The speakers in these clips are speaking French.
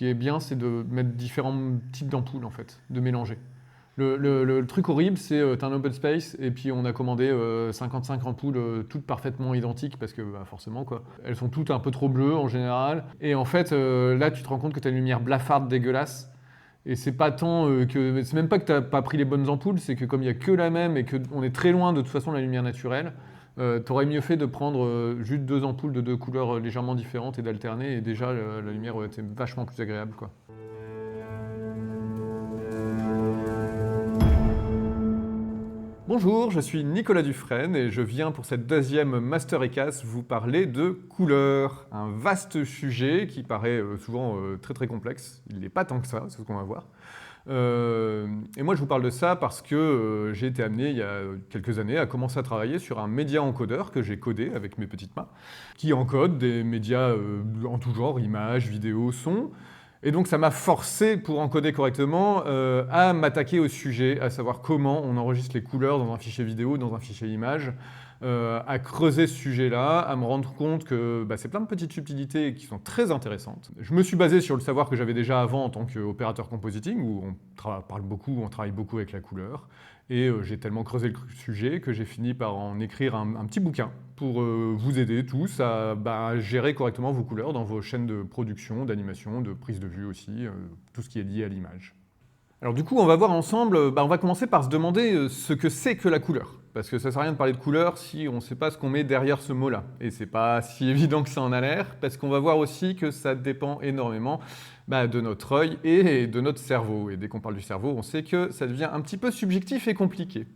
qui est bien, c'est de mettre différents types d'ampoules, en fait, de mélanger. Le truc horrible, c'est t'as un open space et puis on a commandé 55 ampoules toutes parfaitement identiques parce que bah, forcément quoi. Elles sont toutes un peu trop bleues en général. Et en fait là tu te rends compte que t'as une lumière blafarde dégueulasse. Et c'est pas tant que. C'est même pas que t'as pas pris les bonnes ampoules, c'est que comme il y a que la même et qu'on est très loin de toute façon de la lumière naturelle, t'aurais mieux fait de prendre juste deux ampoules de deux couleurs légèrement différentes et d'alterner et déjà la lumière aurait été vachement plus agréable quoi. Bonjour, je suis Nicolas Dufresne et je viens pour cette deuxième Master ECAS vous parler de couleurs. Un vaste sujet qui paraît souvent très très complexe. Il n'est pas tant que ça, c'est ce qu'on va voir. Et moi je vous parle de ça parce que j'ai été amené il y a quelques années à commencer à travailler sur un média encodeur que j'ai codé avec mes petites mains, qui encode des médias en tout genre, images, vidéos, sons. Et donc ça m'a forcé, pour encoder correctement, à m'attaquer au sujet, à savoir comment on enregistre les couleurs dans un fichier vidéo, dans un fichier image, à creuser ce sujet-là, à me rendre compte que c'est plein de petites subtilités qui sont très intéressantes. Je me suis basé sur le savoir que j'avais déjà avant en tant qu'opérateur compositing, où on travaille beaucoup avec la couleur. Et j'ai tellement creusé le sujet que j'ai fini par en écrire un petit bouquin pour vous aider tous à gérer correctement vos couleurs dans vos chaînes de production, d'animation, de prise de vue aussi, tout ce qui est lié à l'image. Alors du coup, on va voir ensemble, on va commencer par se demander ce que c'est que la couleur. Parce que ça ne sert à rien de parler de couleur si on ne sait pas ce qu'on met derrière ce mot-là. Et c'est pas si évident que ça en a l'air, parce qu'on va voir aussi que ça dépend énormément de notre œil et de notre cerveau. Et dès qu'on parle du cerveau, on sait que ça devient un petit peu subjectif et compliqué.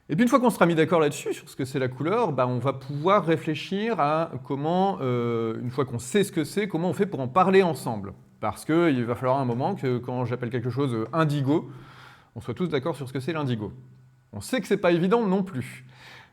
Et puis une fois qu'on sera mis d'accord là-dessus, sur ce que c'est la couleur, on va pouvoir réfléchir à comment, une fois qu'on sait ce que c'est, comment on fait pour en parler ensemble. Parce qu'il va falloir un moment que quand j'appelle quelque chose indigo, on soit tous d'accord sur ce que c'est l'indigo. On sait que c'est pas évident non plus.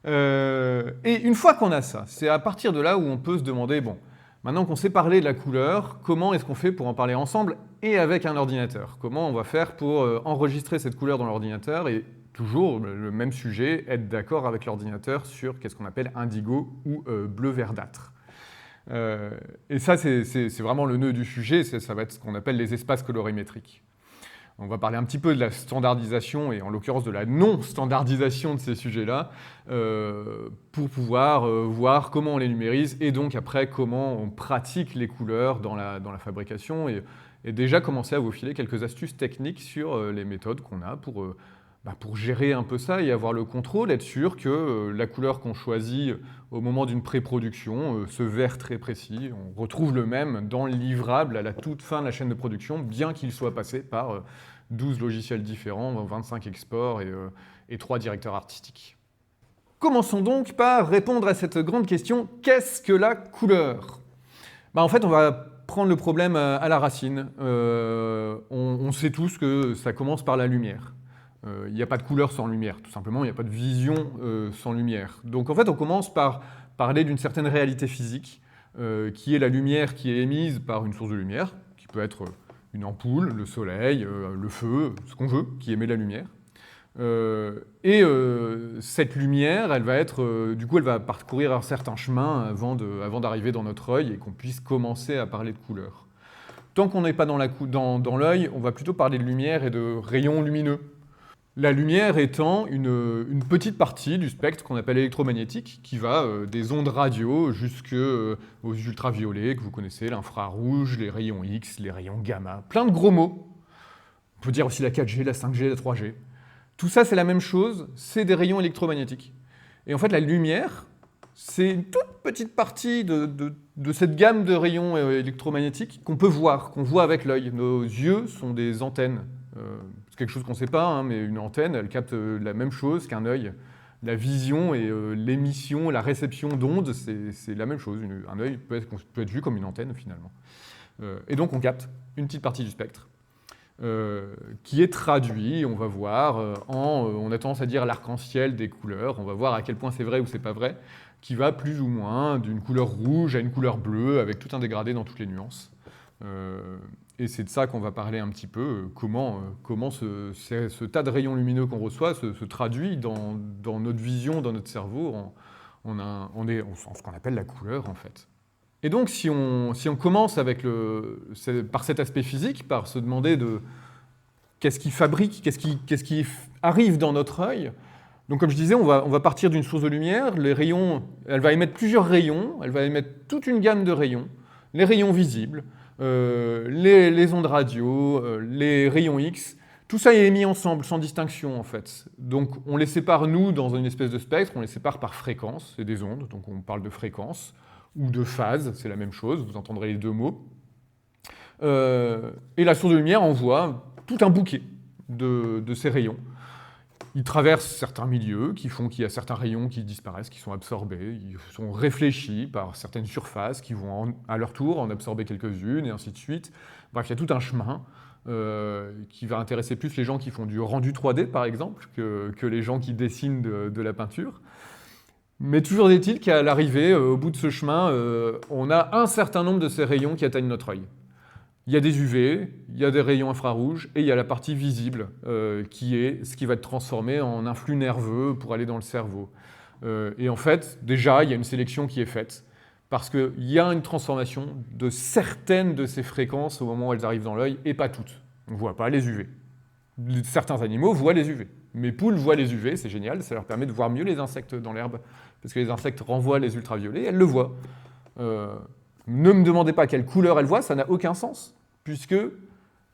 Et une fois qu'on a ça, c'est à partir de là où on peut se demander, bon, maintenant qu'on sait parler de la couleur, comment est-ce qu'on fait pour en parler ensemble et avec un ordinateur? Comment on va faire pour enregistrer cette couleur dans l'ordinateur et toujours le même sujet, être d'accord avec l'ordinateur sur qu'est-ce qu'on appelle indigo ou bleu verdâtre. Et ça, c'est vraiment le nœud du sujet, ça va être ce qu'on appelle les espaces colorimétriques. On va parler un petit peu de la standardisation et en l'occurrence de la non-standardisation de ces sujets-là pour pouvoir voir comment on les numérise et donc après comment on pratique les couleurs dans la fabrication et déjà commencer à vous filer quelques astuces techniques sur les méthodes qu'on a pour gérer un peu ça et avoir le contrôle, être sûr que la couleur qu'on choisit au moment d'une pré-production, ce vert très précis, on retrouve le même dans le livrable à la toute fin de la chaîne de production, bien qu'il soit passé par 12 logiciels différents, 25 exports et 3 directeurs artistiques. Commençons donc par répondre à cette grande question, qu'est-ce que la couleur ? En fait, on va prendre le problème à la racine. On sait tous que ça commence par la lumière. Il n'y a pas de couleur sans lumière, tout simplement, il n'y a pas de vision sans lumière. Donc en fait, on commence par parler d'une certaine réalité physique, qui est la lumière qui est émise par une source de lumière, qui peut être une ampoule, le soleil, le feu, ce qu'on veut, qui émet la lumière. Cette lumière, elle va parcourir un certain chemin avant d'arriver dans notre œil et qu'on puisse commencer à parler de couleur. Tant qu'on n'est pas dans l'œil, on va plutôt parler de lumière et de rayons lumineux. La lumière étant une petite partie du spectre qu'on appelle électromagnétique, qui va des ondes radio jusqu'aux ultraviolets que vous connaissez, l'infrarouge, les rayons X, les rayons gamma, plein de gros mots. On peut dire aussi la 4G, la 5G, la 3G. Tout ça, c'est la même chose, c'est des rayons électromagnétiques. Et en fait, la lumière, c'est une toute petite partie de cette gamme de rayons électromagnétiques qu'on peut voir, qu'on voit avec l'œil. Nos yeux sont des antennes. C'est quelque chose qu'on ne sait pas, mais une antenne, elle capte la même chose qu'un œil. La vision et l'émission, la réception d'ondes, c'est la même chose. Un œil peut être vu comme une antenne, finalement. Et donc, on capte une petite partie du spectre, qui est traduit, on va voir, on a tendance à dire l'arc-en-ciel des couleurs, on va voir à quel point c'est vrai ou c'est pas vrai, qui va plus ou moins d'une couleur rouge à une couleur bleue, avec tout un dégradé dans toutes les nuances. Et c'est de ça qu'on va parler un petit peu, comment ce tas de rayons lumineux qu'on reçoit se traduit dans notre vision, dans notre cerveau, en ce qu'on appelle la couleur, en fait. Et donc, si on commence par cet aspect physique, par se demander de qu'est-ce qui fabrique, qu'est-ce qui arrive dans notre œil. Donc, comme je disais, on va partir d'une source de lumière. Les rayons, elle va émettre plusieurs rayons. Elle va émettre toute une gamme de rayons. Les rayons visibles, les ondes radio, les rayons X. Tout ça est émis ensemble, sans distinction, en fait. Donc, on les sépare, nous, dans une espèce de spectre. On les sépare par fréquence. C'est des ondes, donc on parle de fréquence. Ou de phase, c'est la même chose. Vous entendrez les deux mots. Et la source de lumière envoie tout un bouquet de ces rayons. Ils traversent certains milieux qui font qu'il y a certains rayons qui disparaissent, qui sont absorbés, ils sont réfléchis par certaines surfaces qui vont à leur tour en absorber quelques-unes, et ainsi de suite. Bref, il y a tout un chemin qui va intéresser plus les gens qui font du rendu 3D, par exemple, que les gens qui dessinent de la peinture. Mais toujours est-il qu'à l'arrivée, au bout de ce chemin, on a un certain nombre de ces rayons qui atteignent notre œil. Il y a des UV, il y a des rayons infrarouges, et il y a la partie visible, qui est ce qui va être transformé en un flux nerveux pour aller dans le cerveau. Et en fait, déjà, il y a une sélection qui est faite, parce qu'il y a une transformation de certaines de ces fréquences au moment où elles arrivent dans l'œil, et pas toutes. On ne voit pas les UV. Certains animaux voient les UV. Mes poules voient les UV, c'est génial, ça leur permet de voir mieux les insectes dans l'herbe, parce que les insectes renvoient les ultraviolets, elles le voient. Ne me demandez pas quelle couleur elle voit, ça n'a aucun sens, puisque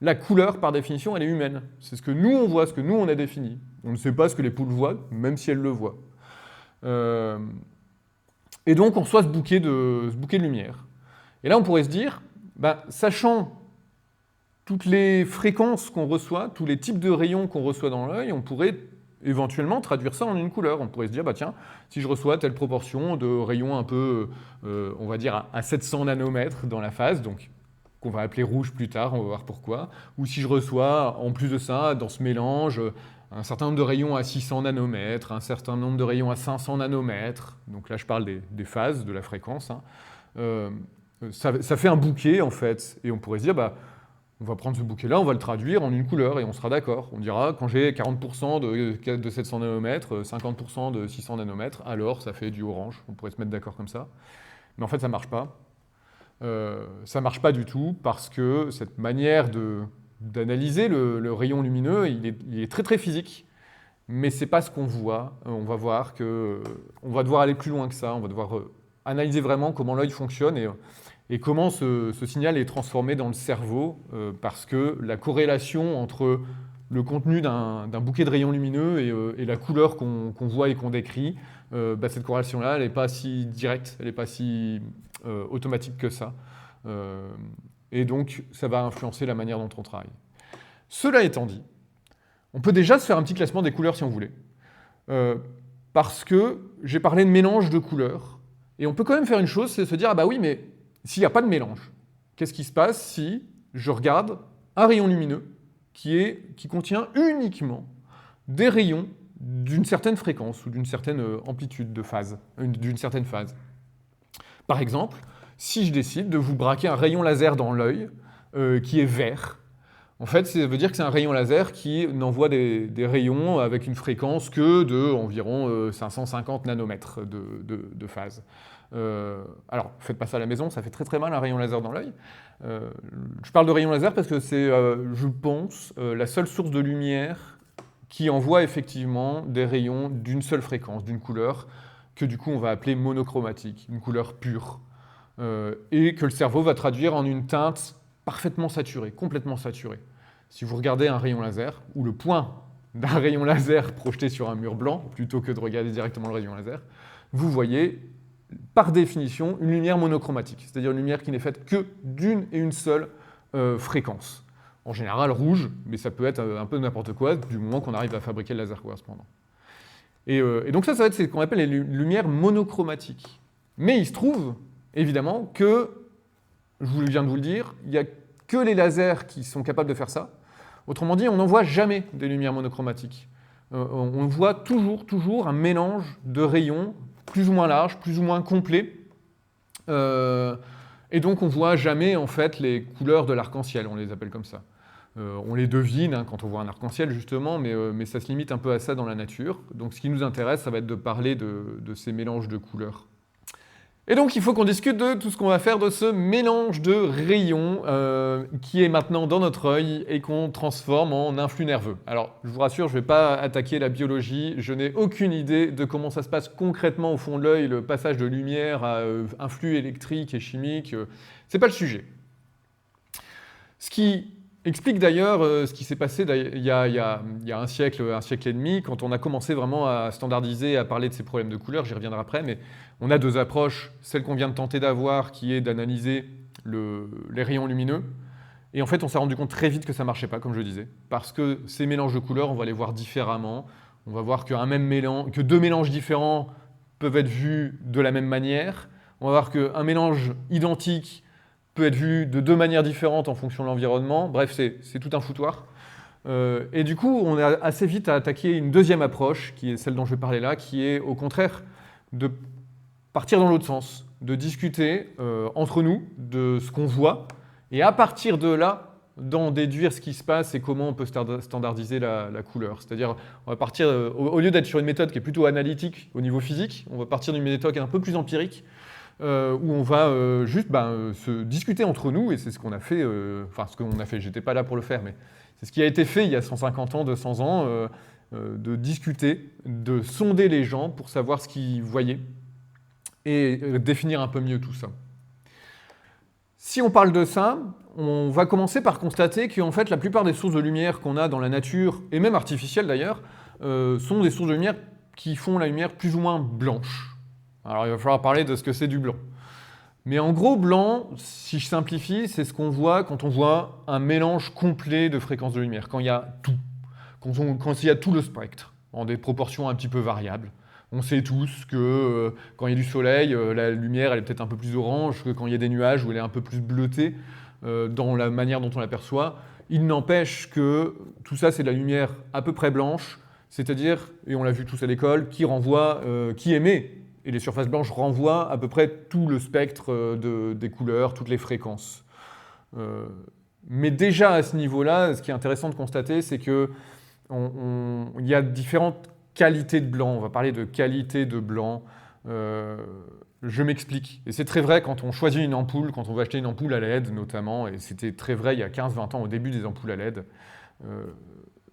la couleur, par définition, elle est humaine. C'est ce que nous, on voit, ce que nous, on a défini. On ne sait pas ce que les poules voient, même si elles le voient. Et donc, on reçoit ce bouquet de lumière. Et là, on pourrait se dire, sachant toutes les fréquences qu'on reçoit, tous les types de rayons qu'on reçoit dans l'œil, on pourrait éventuellement traduire ça en une couleur. On pourrait se dire, tiens, si je reçois telle proportion de rayons un peu, on va dire, à 700 nanomètres dans la phase, donc qu'on va appeler rouge plus tard, on va voir pourquoi, ou si je reçois, en plus de ça, dans ce mélange, un certain nombre de rayons à 600 nanomètres, un certain nombre de rayons à 500 nanomètres, donc là je parle des phases, de la fréquence, ça fait un bouquet en fait, et on pourrait se dire, on va prendre ce bouquet-là, on va le traduire en une couleur et on sera d'accord. On dira, quand j'ai 40% de 700 nanomètres, 50% de 600 nanomètres, alors ça fait du orange. On pourrait se mettre d'accord comme ça. Mais en fait, ça ne marche pas. Ça ne marche pas du tout parce que cette manière d'analyser le rayon lumineux, il est très très physique. Mais ce n'est pas ce qu'on voit. On va voir qu'on va devoir aller plus loin que ça. On va devoir analyser vraiment comment l'œil fonctionne et comment ce signal est transformé dans le cerveau, parce que la corrélation entre le contenu d'un bouquet de rayons lumineux et la couleur qu'on voit et qu'on décrit, cette corrélation-là, elle n'est pas si directe, elle n'est pas si automatique que ça. Et donc, ça va influencer la manière dont on travaille. Cela étant dit, on peut déjà se faire un petit classement des couleurs si on voulait, parce que j'ai parlé de mélange de couleurs, et on peut quand même faire une chose, c'est se dire, oui, mais s'il n'y a pas de mélange, qu'est-ce qui se passe si je regarde un rayon lumineux qui contient uniquement des rayons d'une certaine fréquence ou d'une certaine amplitude de phase, d'une certaine phase. Par exemple, si je décide de vous braquer un rayon laser dans l'œil qui est vert, en fait, ça veut dire que c'est un rayon laser qui n'envoie des rayons avec une fréquence que de environ 550 nanomètres de phase. Alors, faites pas ça à la maison, ça fait très très mal un rayon laser dans l'œil. Je parle de rayon laser parce que c'est, je pense, la seule source de lumière qui envoie effectivement des rayons d'une seule fréquence, d'une couleur, que du coup on va appeler monochromatique, une couleur pure, et que le cerveau va traduire en une teinte parfaitement saturée, complètement saturée. Si vous regardez un rayon laser, ou le point d'un rayon laser projeté sur un mur blanc, plutôt que de regarder directement le rayon laser, vous voyez, par définition, une lumière monochromatique, c'est-à-dire une lumière qui n'est faite que d'une et une seule fréquence. En général rouge, mais ça peut être un peu n'importe quoi, du moment qu'on arrive à fabriquer le laser correspondant. Et donc ça va être ce qu'on appelle les lumières monochromatiques. Mais il se trouve, évidemment, que, je viens de vous le dire, il n'y a que les lasers qui sont capables de faire ça. Autrement dit, on n'en voit jamais des lumières monochromatiques. On voit toujours un mélange de rayons plus ou moins larges, plus ou moins complets. Et donc on ne voit jamais en fait les couleurs de l'arc-en-ciel, on les appelle comme ça. On les devine quand on voit un arc-en-ciel justement, mais ça se limite un peu à ça dans la nature. Donc ce qui nous intéresse, ça va être de parler de ces mélanges de couleurs. Et donc il faut qu'on discute de tout ce qu'on va faire de ce mélange de rayons qui est maintenant dans notre œil et qu'on transforme en influx nerveux. Alors je vous rassure, je ne vais pas attaquer la biologie, je n'ai aucune idée de comment ça se passe concrètement au fond de l'œil, le passage de lumière à un flux électrique et chimique, c'est pas le sujet. Ce qui explique d'ailleurs ce qui s'est passé il y a un siècle et demi, quand on a commencé vraiment à standardiser, à parler de ces problèmes de couleur, j'y reviendrai après, mais on a deux approches, celle qu'on vient de tenter d'avoir, qui est d'analyser les rayons lumineux, et en fait on s'est rendu compte très vite que ça ne marchait pas, comme je disais, parce que ces mélanges de couleurs, on va les voir différemment, on va voir que deux mélanges différents peuvent être vus de la même manière, on va voir qu'un mélange identique peut être vu de deux manières différentes en fonction de l'environnement. Bref, c'est tout un foutoir. Et du coup, on a assez vite à attaquer une deuxième approche, qui est celle dont je vais parler là, qui est au contraire de partir dans l'autre sens, de discuter entre nous de ce qu'on voit, et à partir de là, d'en déduire ce qui se passe et comment on peut standardiser la couleur. C'est-à-dire, on va partir, au lieu d'être sur une méthode qui est plutôt analytique au niveau physique, on va partir d'une méthode un peu plus empirique, où on va juste se discuter entre nous, et c'est ce qu'on a fait, j'étais pas là pour le faire, mais c'est ce qui a été fait il y a 150 ans, 200 ans, de discuter, de sonder les gens pour savoir ce qu'ils voyaient, et définir un peu mieux tout ça. Si on parle de ça, on va commencer par constater qu'en fait la plupart des sources de lumière qu'on a dans la nature, et même artificielles d'ailleurs, sont des sources de lumière qui font la lumière plus ou moins blanche. Alors il va falloir parler de ce que c'est du blanc. Mais en gros, blanc, si je simplifie, c'est ce qu'on voit quand on voit un mélange complet de fréquences de lumière, quand il y a tout, quand il y a tout le spectre, en des proportions un petit peu variables. On sait tous que quand il y a du soleil, la lumière elle est peut-être un peu plus orange que quand il y a des nuages où elle est un peu plus bleutée dans la manière dont on l'aperçoit. Il n'empêche que tout ça, c'est de la lumière à peu près blanche, c'est-à-dire, et on l'a vu tous à l'école, qui émet. Et les surfaces blanches renvoient à peu près tout le spectre des couleurs, toutes les fréquences. Mais déjà à ce niveau-là, ce qui est intéressant de constater, c'est qu'il y a différentes qualités de blanc. On va parler de qualité de blanc. Je m'explique. Et c'est très vrai quand on choisit une ampoule, quand on veut acheter une ampoule à LED notamment, et c'était très vrai il y a 15-20 ans au début des ampoules à LED.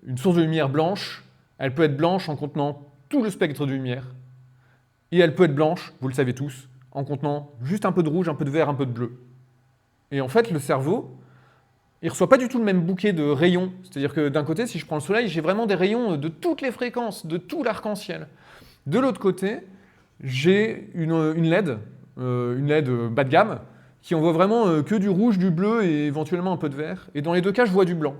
Une source de lumière blanche, elle peut être blanche en contenant tout le spectre de lumière. Et elle peut être blanche, vous le savez tous, en contenant juste un peu de rouge, un peu de vert, un peu de bleu. Et en fait, le cerveau, il ne reçoit pas du tout le même bouquet de rayons. C'est-à-dire que d'un côté, si je prends le soleil, j'ai vraiment des rayons de toutes les fréquences, de tout l'arc-en-ciel. De l'autre côté, j'ai une LED bas de gamme, qui envoie vraiment que du rouge, du bleu et éventuellement un peu de vert. Et dans les deux cas, je vois du blanc.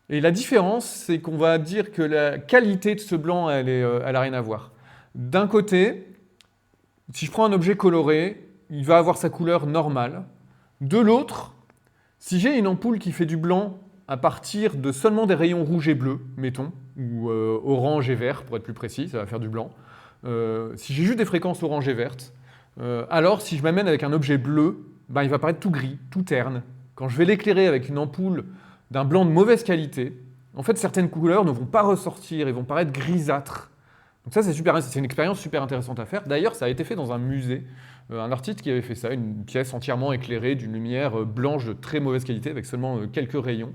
Et la différence, c'est qu'on va dire que la qualité de ce blanc, elle n'a rien à voir. D'un côté, si je prends un objet coloré, il va avoir sa couleur normale. De l'autre, si j'ai une ampoule qui fait du blanc à partir de seulement des rayons rouges et bleus, mettons, ou orange et vert pour être plus précis, ça va faire du blanc. Si j'ai juste des fréquences orange et vertes, alors si je m'amène avec un objet bleu, il va paraître tout gris, tout terne. Quand je vais l'éclairer avec une ampoule d'un blanc de mauvaise qualité, en fait certaines couleurs ne vont pas ressortir et vont paraître grisâtres. Donc ça, c'est une expérience super intéressante à faire. D'ailleurs, ça a été fait dans un musée. Un artiste qui avait fait ça, une pièce entièrement éclairée d'une lumière blanche de très mauvaise qualité avec seulement quelques rayons.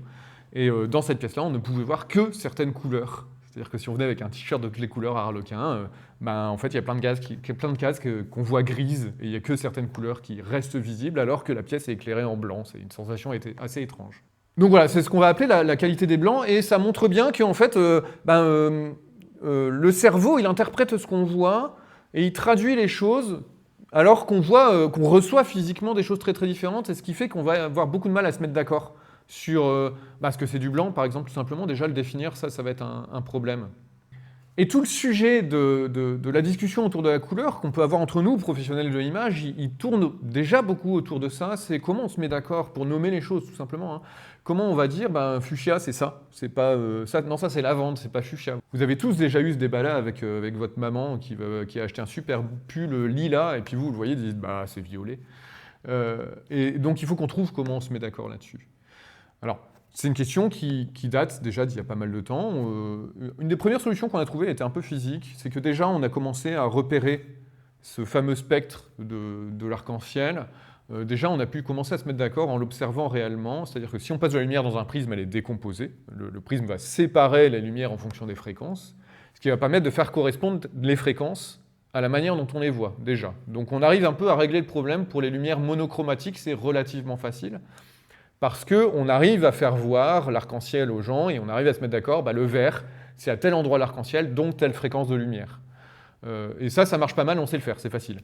Et dans cette pièce-là, on ne pouvait voir que certaines couleurs. C'est-à-dire que si on venait avec un t-shirt de toutes les couleurs à Harlequin, en fait, il y a plein de cases qu'on voit grises et il n'y a que certaines couleurs qui restent visibles alors que la pièce est éclairée en blanc. C'est une sensation assez étrange. Donc voilà, c'est ce qu'on va appeler la qualité des blancs et ça montre bien qu'en fait, le cerveau, il interprète ce qu'on voit et il traduit les choses alors qu'on qu'on reçoit physiquement des choses très très différentes, et ce qui fait qu'on va avoir beaucoup de mal à se mettre d'accord sur ce que c'est du blanc, par exemple, tout simplement. Déjà, le définir, ça va être un problème. Et tout le sujet de la discussion autour de la couleur qu'on peut avoir entre nous, professionnels de l'image, il tourne déjà beaucoup autour de ça. C'est comment on se met d'accord pour nommer les choses, tout simplement. Hein. Comment on va dire, fuchsia, c'est ça. C'est pas ça. Non, ça c'est lavande, c'est pas fuchsia. Vous avez tous déjà eu ce débat-là avec votre maman qui a acheté un super pull lilas, et puis vous le voyez, vous dites, c'est violet. Et donc il faut qu'on trouve comment on se met d'accord là-dessus. Alors, c'est une question qui date déjà d'il y a pas mal de temps. Une des premières solutions qu'on a trouvées était un peu physique. C'est que déjà, on a commencé à repérer ce fameux spectre de l'arc-en-ciel, déjà on a pu commencer à se mettre d'accord en l'observant réellement, c'est-à-dire que si on passe de la lumière dans un prisme, elle est décomposée, le prisme va séparer la lumière en fonction des fréquences, ce qui va permettre de faire correspondre les fréquences à la manière dont on les voit, déjà. Donc on arrive un peu à régler le problème. Pour les lumières monochromatiques, c'est relativement facile, parce qu'on arrive à faire voir l'arc-en-ciel aux gens, et on arrive à se mettre d'accord, le vert, c'est à tel endroit l'arc-en-ciel, donc telle fréquence de lumière. Et ça marche pas mal, on sait le faire, c'est facile.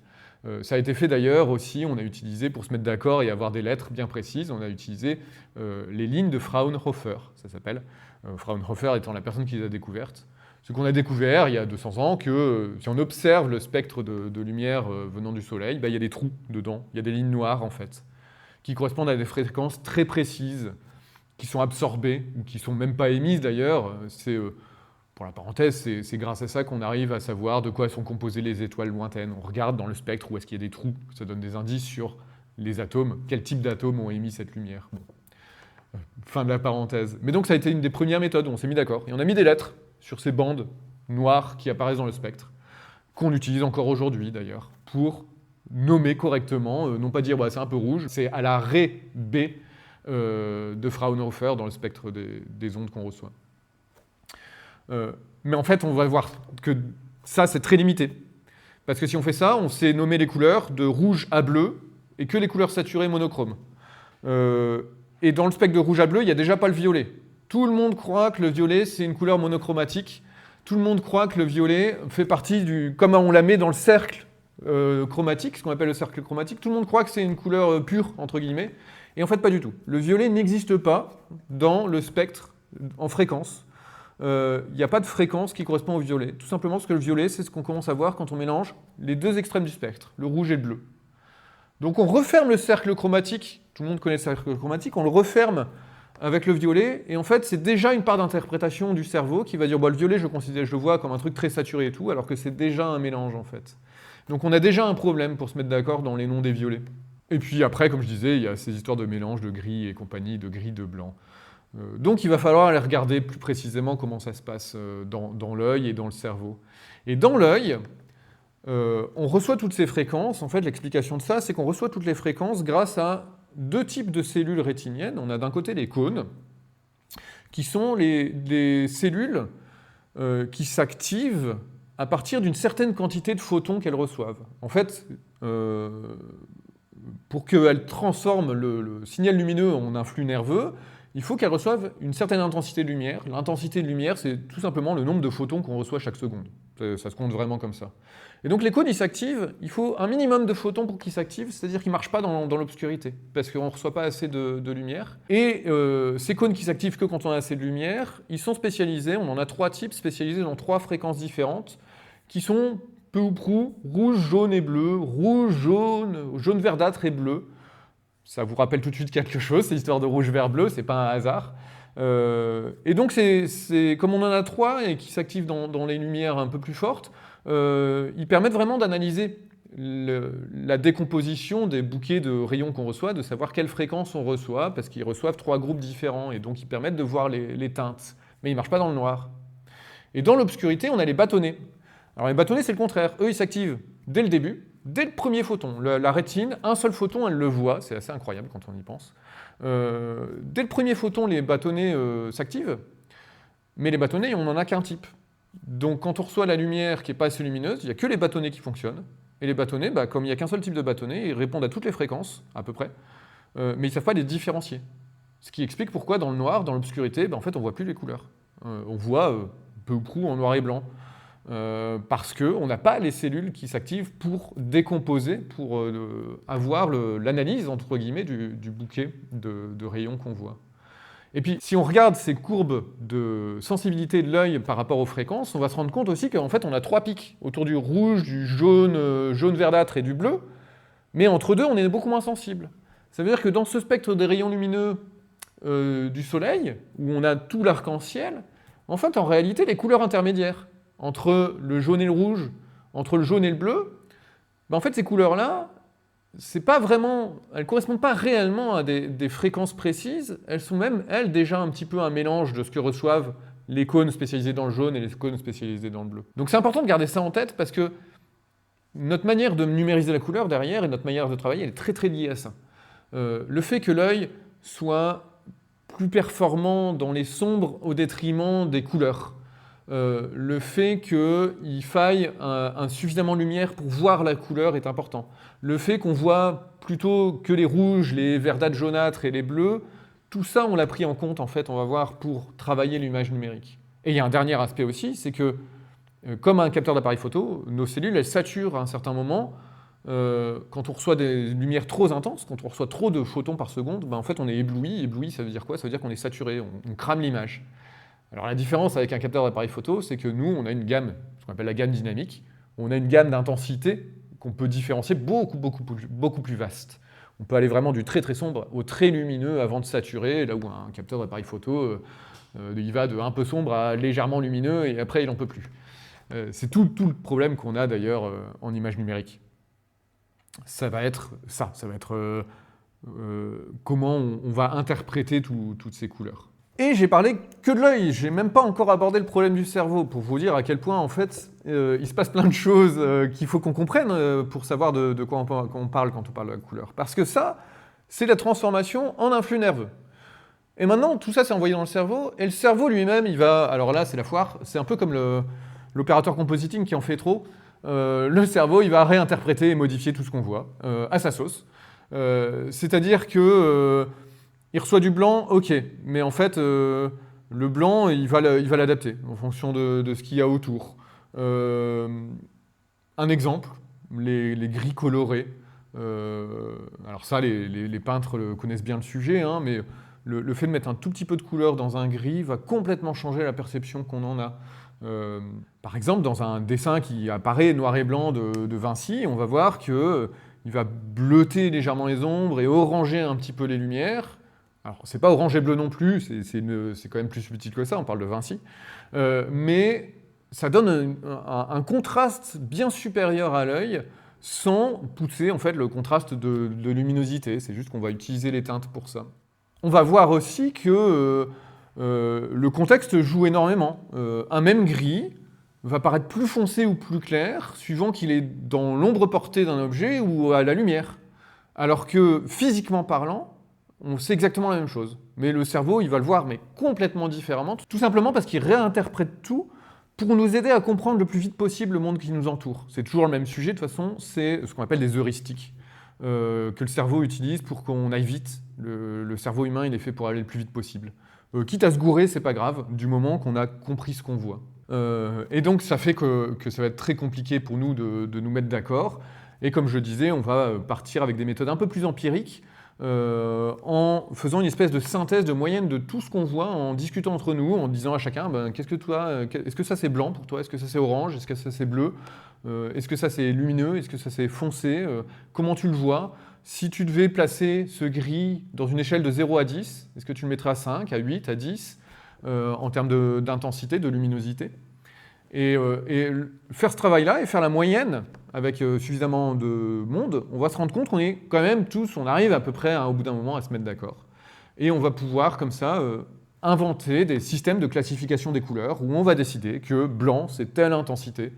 Ça a été fait d'ailleurs aussi, on a utilisé, pour se mettre d'accord et avoir des lettres bien précises, on a utilisé les lignes de Fraunhofer, ça s'appelle. Fraunhofer étant la personne qui les a découvertes. Ce qu'on a découvert il y a 200 ans, que si on observe le spectre de lumière venant du Soleil, il y a des trous dedans, il y a des lignes noires en fait, qui correspondent à des fréquences très précises, qui sont absorbées, ou qui ne sont même pas émises d'ailleurs. Pour la parenthèse, c'est grâce à ça qu'on arrive à savoir de quoi sont composées les étoiles lointaines. On regarde dans le spectre où est-ce qu'il y a des trous, ça donne des indices sur les atomes, quel type d'atomes ont émis cette lumière. Bon. Fin de la parenthèse. Mais donc ça a été une des premières méthodes où on s'est mis d'accord. Et on a mis des lettres sur ces bandes noires qui apparaissent dans le spectre, qu'on utilise encore aujourd'hui d'ailleurs, pour nommer correctement, non pas dire c'est un peu rouge, c'est à la raie B de Fraunhofer dans le spectre des ondes qu'on reçoit. Mais en fait, on va voir que ça, c'est très limité. Parce que si on fait ça, on sait nommer les couleurs de rouge à bleu, et que les couleurs saturées monochromes. Et dans le spectre de rouge à bleu, il n'y a déjà pas le violet. Tout le monde croit que le violet, c'est une couleur monochromatique. Tout le monde croit que le violet fait partie comme on la met dans le cercle chromatique, ce qu'on appelle le cercle chromatique. Tout le monde croit que c'est une couleur pure, entre guillemets. Et en fait, pas du tout. Le violet n'existe pas dans le spectre en fréquence. Il n'y a pas de fréquence qui correspond au violet. Tout simplement parce que le violet, c'est ce qu'on commence à voir quand on mélange les deux extrêmes du spectre, le rouge et le bleu. Donc on referme le cercle chromatique, tout le monde connaît le cercle chromatique, on le referme avec le violet, et en fait c'est déjà une part d'interprétation du cerveau qui va dire le violet je le vois comme un truc très saturé et tout, alors que c'est déjà un mélange en fait. Donc on a déjà un problème pour se mettre d'accord dans les noms des violets. Et puis après, comme je disais, il y a ces histoires de mélange de gris et compagnie, de gris, de blanc. Donc il va falloir aller regarder plus précisément comment ça se passe dans l'œil et dans le cerveau. Et dans l'œil, on reçoit toutes ces fréquences. En fait, l'explication de ça, c'est qu'on reçoit toutes les fréquences grâce à deux types de cellules rétiniennes. On a d'un côté les cônes, qui sont des cellules qui s'activent à partir d'une certaine quantité de photons qu'elles reçoivent. En fait, pour qu'elles transforment le signal lumineux en un flux nerveux, il faut qu'elles reçoivent une certaine intensité de lumière. L'intensité de lumière, c'est tout simplement le nombre de photons qu'on reçoit chaque seconde. Ça se compte vraiment comme ça. Et donc les cônes, ils s'activent, il faut un minimum de photons pour qu'ils s'activent, c'est-à-dire qu'ils ne marchent pas dans l'obscurité, parce qu'on ne reçoit pas assez de lumière. Et ces cônes qui s'activent que quand on a assez de lumière, ils sont spécialisés, on en a 3 types spécialisés dans 3 fréquences différentes, qui sont peu ou prou rouge, jaune et bleu, rouge, jaune verdâtre et bleu. Ça vous rappelle tout de suite quelque chose, c'est l'histoire de rouge, vert, bleu, c'est pas un hasard. Et donc, comme on en a 3 et qui s'activent dans les lumières un peu plus fortes, ils permettent vraiment d'analyser la décomposition des bouquets de rayons qu'on reçoit, de savoir quelle fréquence on reçoit, parce qu'ils reçoivent 3 groupes différents, et donc ils permettent de voir les teintes. Mais ils ne marchent pas dans le noir. Et dans l'obscurité, on a les bâtonnets. Alors les bâtonnets, c'est le contraire. Eux, ils s'activent dès le début, dès le premier photon. La rétine, un seul photon, elle le voit. C'est assez incroyable quand on y pense. Dès le premier photon, les bâtonnets s'activent. Mais les bâtonnets, on n'en a qu'un type. Donc quand on reçoit la lumière qui n'est pas assez lumineuse, il n'y a que les bâtonnets qui fonctionnent. Et les bâtonnets, comme il n'y a qu'un seul type de bâtonnet, ils répondent à toutes les fréquences, à peu près. Mais ils ne savent pas les différencier. Ce qui explique pourquoi dans le noir, dans l'obscurité, en fait, on ne voit plus les couleurs. On voit peu ou prou en noir et blanc. Parce qu'on n'a pas les cellules qui s'activent pour décomposer, pour avoir l'analyse, entre guillemets, du bouquet de rayons qu'on voit. Et puis, si on regarde ces courbes de sensibilité de l'œil par rapport aux fréquences, on va se rendre compte aussi qu'en fait, on a 3 pics, autour du rouge, du jaune verdâtre et du bleu, mais entre deux, on est beaucoup moins sensible. Ça veut dire que dans ce spectre des rayons lumineux du Soleil, où on a tout l'arc-en-ciel, en fait, en réalité, les couleurs intermédiaires, entre le jaune et le rouge, entre le jaune et le bleu, en fait, ces couleurs-là, elles ne correspondent pas réellement à des fréquences précises, elles sont même, elles, déjà un petit peu un mélange de ce que reçoivent les cônes spécialisés dans le jaune et les cônes spécialisés dans le bleu. Donc c'est important de garder ça en tête parce que notre manière de numériser la couleur derrière et notre manière de travailler, elle est très très liée à ça. Le fait que l'œil soit plus performant dans les sombres au détriment des couleurs. Le fait qu'il faille suffisamment de lumière pour voir la couleur est important. Le fait qu'on voit plutôt que les rouges, les verdâtres jaunâtres et les bleus, tout ça on l'a pris en compte en fait, on va voir, pour travailler l'image numérique. Et il y a un dernier aspect aussi, c'est que comme un capteur d'appareil photo, nos cellules elles saturent à un certain moment. Quand on reçoit des lumières trop intenses, quand on reçoit trop de photons par seconde, ben en fait on est ébloui. Ébloui, ça veut dire quoi? Ça veut dire qu'on est saturé, on crame l'image. Alors la différence avec un capteur d'appareil photo, c'est que nous, on a une gamme, ce qu'on appelle la gamme dynamique. On a une gamme d'intensité qu'on peut différencier beaucoup plus vaste. On peut aller vraiment du très très sombre au très lumineux avant de saturer, là où un capteur d'appareil photo, il va de un peu sombre à légèrement lumineux et après il n'en peut plus. C'est tout le problème qu'on a d'ailleurs en image numérique. Ça va être ça, comment on va interpréter toutes ces couleurs. Et j'ai parlé que de l'œil, j'ai même pas encore abordé le problème du cerveau, pour vous dire à quel point en fait il se passe plein de choses qu'il faut qu'on comprenne pour savoir de quoi on parle quand on parle de la couleur. Parce que ça, c'est la transformation en un flux nerveux. Et maintenant, tout ça c'est envoyé dans le cerveau, et le cerveau lui-même, il va... Alors là, c'est la foire, c'est un peu comme l'opérateur compositing qui en fait trop. Le cerveau, il va réinterpréter et modifier tout ce qu'on voit à sa sauce. C'est-à-dire que il reçoit du blanc, ok, mais en fait, le blanc, il va l'adapter en fonction de ce qu'il y a autour. Un exemple, les gris colorés. Alors ça, les peintres connaissent bien le sujet, hein, mais le fait de mettre un tout petit peu de couleur dans un gris va complètement changer la perception qu'on en a. Par exemple, dans un dessin qui apparaît noir et blanc de Vinci, on va voir qu'il va bleuter légèrement les ombres et oranger un petit peu les lumières. Alors, c'est pas orange et bleu non plus, c'est quand même plus subtil que ça, on parle de Vinci. Mais ça donne un contraste bien supérieur à l'œil sans pousser en fait, le contraste de luminosité. C'est juste qu'on va utiliser les teintes pour ça. On va voir aussi que le contexte joue énormément. Un même gris va paraître plus foncé ou plus clair suivant qu'il est dans l'ombre portée d'un objet ou à la lumière. Alors que physiquement parlant, on sait exactement la même chose. Mais le cerveau, il va le voir mais complètement différemment, tout simplement parce qu'il réinterprète tout pour nous aider à comprendre le plus vite possible le monde qui nous entoure. C'est toujours le même sujet, de toute façon, c'est ce qu'on appelle des heuristiques que le cerveau utilise pour qu'on aille vite. Le cerveau humain, il est fait pour aller le plus vite possible. Quitte à se gourer, c'est pas grave, du moment qu'on a compris ce qu'on voit. Et donc ça fait que ça va être très compliqué pour nous de nous mettre d'accord. Et comme je disais, on va partir avec des méthodes un peu plus empiriques, en faisant une espèce de synthèse de moyenne de tout ce qu'on voit, en discutant entre nous, en disant à chacun, qu'est-ce que toi, est-ce que ça c'est blanc pour toi, est-ce que ça c'est orange, est-ce que ça c'est bleu, est-ce que ça c'est lumineux, est-ce que ça c'est foncé, comment tu le vois? Si tu devais placer ce gris dans une échelle de 0 à 10, est-ce que tu le mettrais à 5, à 8, à 10, en termes d'intensité, de luminosité? Et faire ce travail-là et faire la moyenne avec suffisamment de monde, on va se rendre compte qu'on est quand même tous, on arrive à peu près au bout d'un moment à se mettre d'accord. Et on va pouvoir comme ça inventer des systèmes de classification des couleurs où on va décider que blanc c'est telle intensité,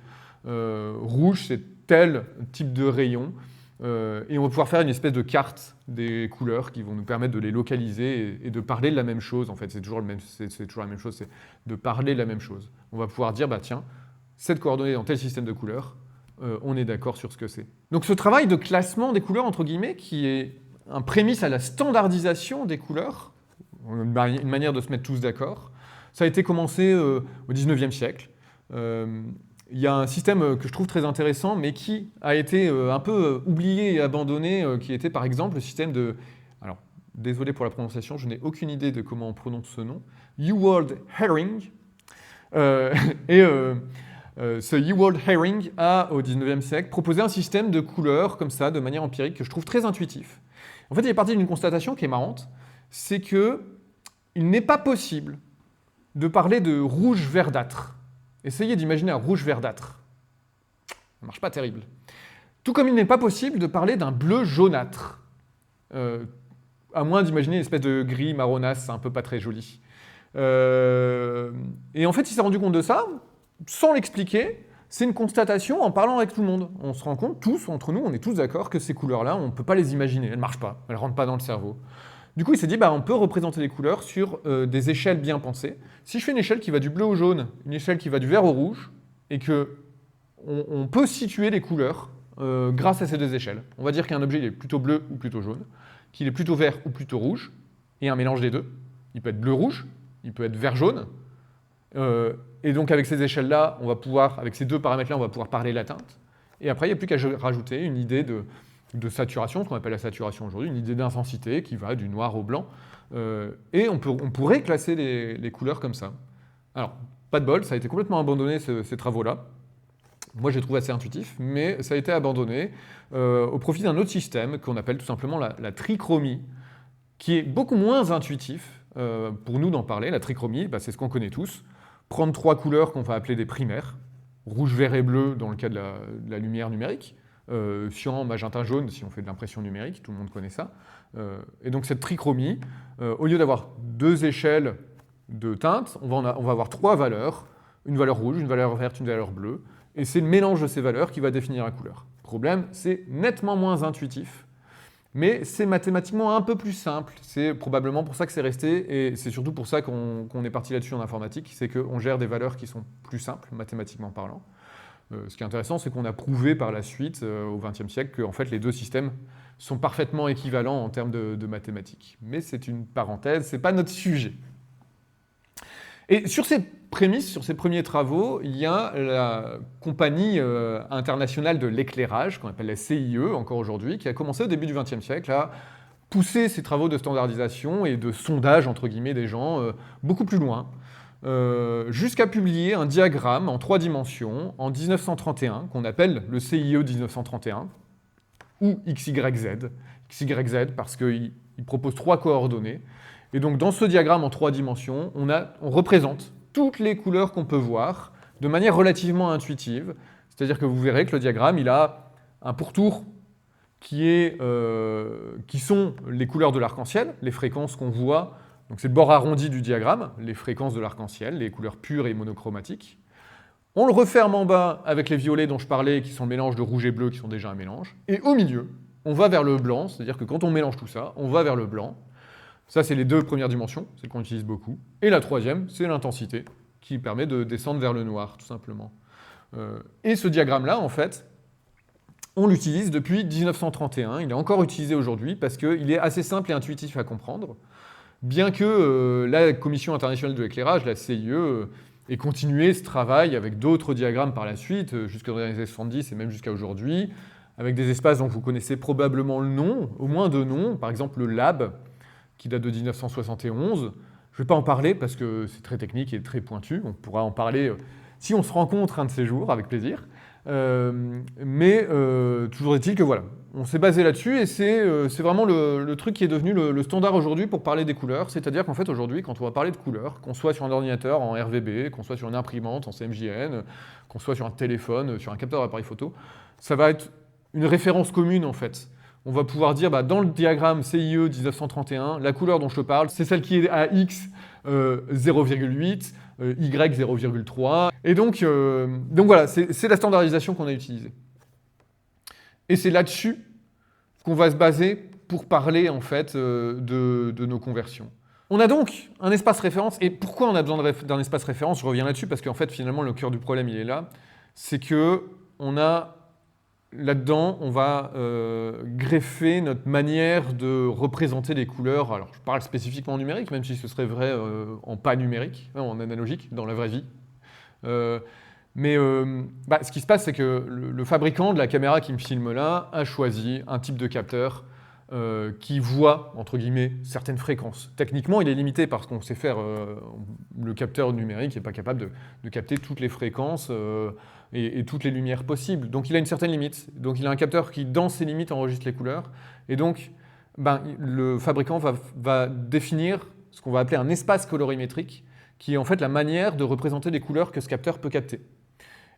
rouge c'est tel type de rayon, et on va pouvoir faire une espèce de carte des couleurs qui vont nous permettre de les localiser et de parler de la même chose. En fait, c'est toujours la même chose, c'est de parler de la même chose. On va pouvoir dire, bah tiens, cette coordonnée dans tel système de couleurs, on est d'accord sur ce que c'est. Donc ce travail de classement des couleurs, entre guillemets, qui est un prémisse à la standardisation des couleurs, une manière de se mettre tous d'accord, ça a été commencé au XIXe siècle. Il y a un système que je trouve très intéressant, mais qui a été un peu oublié et abandonné, qui était par exemple le système de... Alors, désolé pour la prononciation, je n'ai aucune idée de comment on prononce ce nom. Ewald Hering. Ce Ewald Hering a, au XIXe siècle, proposé un système de couleurs comme ça, de manière empirique, que je trouve très intuitif. En fait, il est parti d'une constatation qui est marrante, c'est que il n'est pas possible de parler de rouge verdâtre. Essayez d'imaginer un rouge verdâtre. Ça ne marche pas terrible. Tout comme il n'est pas possible de parler d'un bleu jaunâtre. À moins d'imaginer une espèce de gris marronasse, un peu pas très joli. Et en fait, il s'est rendu compte de ça, sans l'expliquer, C'est une constatation en parlant avec tout le monde. On se rend compte, tous, entre nous, on est tous d'accord que ces couleurs-là, on ne peut pas les imaginer, elles ne marchent pas, elles ne rentrent pas dans le cerveau. Du coup, il s'est dit, on peut représenter les couleurs sur des échelles bien pensées. Si je fais une échelle qui va du bleu au jaune, une échelle qui va du vert au rouge, et qu'on peut situer les couleurs grâce à ces deux échelles. On va dire qu'un objet il est plutôt bleu ou plutôt jaune, qu'il est plutôt vert ou plutôt rouge, et un mélange des deux. Il peut être bleu-rouge, il peut être vert-jaune. Et donc avec ces échelles-là, on va pouvoir, avec ces deux paramètres-là, on va pouvoir parler la teinte. Et après, il n'y a plus qu'à rajouter une idée de saturation, ce qu'on appelle la saturation aujourd'hui, une idée d'intensité qui va du noir au blanc. Et on pourrait classer les couleurs comme ça. Alors, pas de bol, ça a été complètement abandonné, ces travaux-là. Moi, j'ai trouvé assez intuitif, mais ça a été abandonné au profit d'un autre système qu'on appelle tout simplement la trichromie, qui est beaucoup moins intuitif pour nous d'en parler. La trichromie, c'est ce qu'on connaît tous. Prendre trois couleurs qu'on va appeler des primaires, rouge, vert et bleu dans le cas de la lumière numérique, cyan, magenta, jaune si on fait de l'impression numérique, tout le monde connaît ça. Et donc cette trichromie, au lieu d'avoir deux échelles de teintes, on va avoir trois valeurs, une valeur rouge, une valeur verte, une valeur bleue, et c'est le mélange de ces valeurs qui va définir la couleur. Problème, c'est nettement moins intuitif, mais c'est mathématiquement un peu plus simple. C'est probablement pour ça que c'est resté, et c'est surtout pour ça qu'on est parti là-dessus en informatique, c'est qu'on gère des valeurs qui sont plus simples, mathématiquement parlant. Ce qui est intéressant, c'est qu'on a prouvé par la suite, au XXe siècle, que en fait, les deux systèmes sont parfaitement équivalents en termes de mathématiques. Mais c'est une parenthèse, c'est pas notre sujet. Et sur ces prémices, sur ces premiers travaux, il y a la Compagnie internationale de l'éclairage, qu'on appelle la CIE encore aujourd'hui, qui a commencé au début du XXe siècle à pousser ses travaux de standardisation et de sondage, entre guillemets, des gens beaucoup plus loin, jusqu'à publier un diagramme en 3 dimensions en 1931, qu'on appelle le CIE 1931, ou XYZ. XYZ parce qu'il propose 3 coordonnées. Et donc dans ce diagramme en 3 dimensions, on représente toutes les couleurs qu'on peut voir de manière relativement intuitive. C'est-à-dire que vous verrez que le diagramme, il a un pourtour qui sont les couleurs de l'arc-en-ciel, les fréquences qu'on voit. Donc c'est le bord arrondi du diagramme, les fréquences de l'arc-en-ciel, les couleurs pures et monochromatiques. On le referme en bas avec les violets dont je parlais, qui sont le mélange de rouge et bleu, qui sont déjà un mélange. Et au milieu, on va vers le blanc, c'est-à-dire que quand on mélange tout ça, on va vers le blanc. Ça, c'est les 2 premières dimensions, celles qu'on utilise beaucoup. Et la troisième, c'est l'intensité, qui permet de descendre vers le noir, tout simplement. Et ce diagramme-là, en fait, on l'utilise depuis 1931. Il est encore utilisé aujourd'hui parce qu'il est assez simple et intuitif à comprendre. Bien que la Commission internationale de l'éclairage, la CIE, ait continué ce travail avec d'autres diagrammes par la suite, jusqu'aux années 70 et même jusqu'à aujourd'hui, avec des espaces dont vous connaissez probablement le nom, au moins 2 noms, par exemple le LAB, qui date de 1971. Je ne vais pas en parler parce que c'est très technique et très pointu. On pourra en parler si on se rencontre un de ces jours, avec plaisir. Mais toujours est-il que voilà, on s'est basé là-dessus et c'est vraiment le truc qui est devenu le standard aujourd'hui pour parler des couleurs. C'est-à-dire qu'en fait aujourd'hui, quand on va parler de couleurs, qu'on soit sur un ordinateur en RVB, qu'on soit sur une imprimante en CMJN, qu'on soit sur un téléphone, sur un capteur d'appareil photo, ça va être une référence commune en fait. On va pouvoir dire, dans le diagramme CIE 1931, la couleur dont je te parle, c'est celle qui est à X 0,8, Y 0,3. Et donc voilà, c'est la standardisation qu'on a utilisée. Et c'est là-dessus qu'on va se baser pour parler en fait de nos conversions. On a donc un espace référence. Et pourquoi on a besoin d'un espace référence? Je reviens là-dessus parce qu'en fait, finalement, le cœur du problème, il est là. C'est qu'on a là-dedans, on va greffer notre manière de représenter les couleurs. Alors, je parle spécifiquement en numérique, même si ce serait vrai en pas numérique, en analogique, dans la vraie vie. Ce qui se passe, c'est que le fabricant de la caméra qui me filme là a choisi un type de capteur qui voit, entre guillemets, certaines fréquences. Techniquement, il est limité parce qu'on sait faire... le capteur numérique n'est pas capable de capter toutes les fréquences et toutes les lumières possibles. Donc il a une certaine limite. Donc il a un capteur qui, dans ses limites, enregistre les couleurs. Et donc, le fabricant va définir ce qu'on va appeler un espace colorimétrique, qui est en fait la manière de représenter les couleurs que ce capteur peut capter.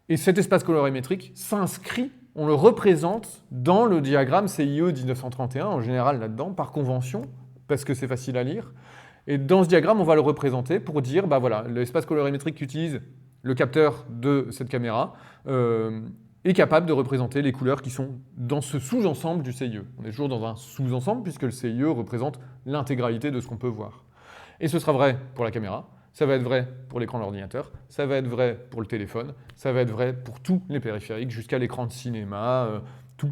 Et cet espace colorimétrique s'inscrit, on le représente dans le diagramme CIE 1931, en général là-dedans, par convention, parce que c'est facile à lire. Et dans ce diagramme, on va le représenter pour dire, voilà, l'espace colorimétrique qu'utilise le capteur de cette caméra est capable de représenter les couleurs qui sont dans ce sous-ensemble du CIE. On est toujours dans un sous-ensemble puisque le CIE représente l'intégralité de ce qu'on peut voir. Et ce sera vrai pour la caméra, ça va être vrai pour l'écran de l'ordinateur, ça va être vrai pour le téléphone, ça va être vrai pour tous les périphériques, jusqu'à l'écran de cinéma, tout.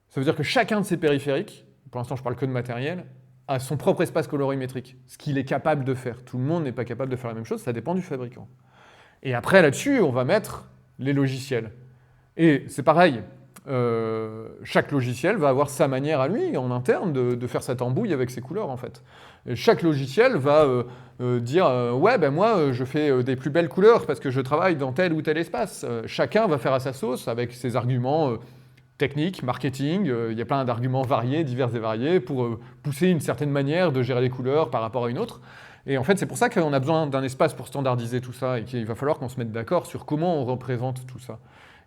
Ça veut dire que chacun de ces périphériques, pour l'instant je parle que de matériel, a son propre espace colorimétrique, ce qu'il est capable de faire. Tout le monde n'est pas capable de faire la même chose, ça dépend du fabricant. Et après là-dessus, on va mettre les logiciels. Et c'est pareil, chaque logiciel va avoir sa manière à lui, en interne, de faire cette embrouille avec ses couleurs, en fait. Et chaque logiciel va dire ouais, ben moi, je fais des plus belles couleurs parce que je travaille dans tel ou tel espace. Chacun va faire à sa sauce avec ses arguments techniques, marketing. Il y a plein d'arguments variés, divers et variés, pour pousser une certaine manière de gérer les couleurs par rapport à une autre. Et en fait, c'est pour ça qu'on a besoin d'un espace pour standardiser tout ça et qu'il va falloir qu'on se mette d'accord sur comment on représente tout ça.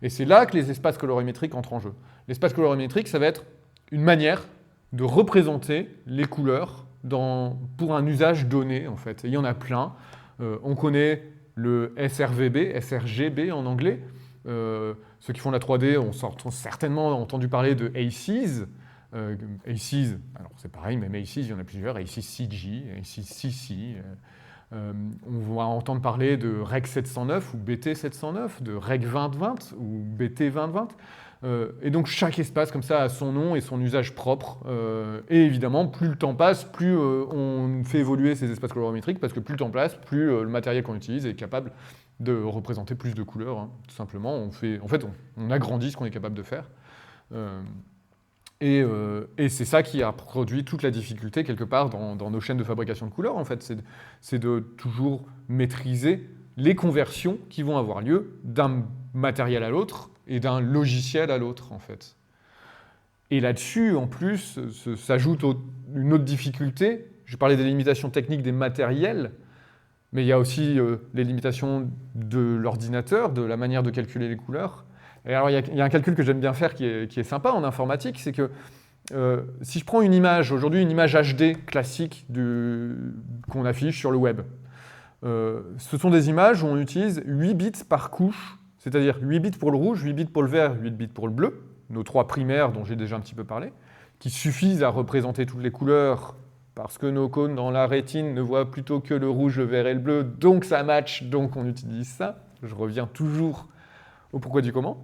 Et c'est là que les espaces colorimétriques entrent en jeu. L'espace colorimétrique, ça va être une manière de représenter les couleurs pour un usage donné, en fait. Et il y en a plein. On connaît le sRGB, sRGB en anglais. Ceux qui font la 3D ont certainement entendu parler de ACES. ACES, alors c'est pareil, même ACES, il y en a plusieurs. ACES CG, ACES CC. On va entendre parler de REG 709 ou BT 709, de REG 2020 ou BT 2020. Et donc chaque espace comme ça a son nom et son usage propre. Et évidemment, plus le temps passe, plus on fait évoluer ces espaces colorimétriques, parce que plus le temps passe, plus le matériel qu'on utilise est capable de représenter plus de couleurs. Hein. Tout simplement, on agrandit ce qu'on est capable de faire. Et c'est ça qui a produit toute la difficulté, quelque part, dans nos chaînes de fabrication de couleurs, en fait. C'est de toujours maîtriser les conversions qui vont avoir lieu d'un matériel à l'autre et d'un logiciel à l'autre, en fait. Et là-dessus, en plus, s'ajoute une autre difficulté. Je parlais des limitations techniques des matériels, mais il y a aussi les limitations de l'ordinateur, de la manière de calculer les couleurs. Et alors, il y a un calcul que j'aime bien faire qui est sympa en informatique, c'est que si je prends une image, aujourd'hui une image HD classique qu'on affiche sur le web, ce sont des images où on utilise 8 bits par couche, c'est-à-dire 8 bits pour le rouge, 8 bits pour le vert, 8 bits pour le bleu, nos trois primaires dont j'ai déjà un petit peu parlé, qui suffisent à représenter toutes les couleurs parce que nos cônes dans la rétine ne voient plutôt que le rouge, le vert et le bleu, donc ça match, donc on utilise ça. Je reviens toujours au pourquoi du comment.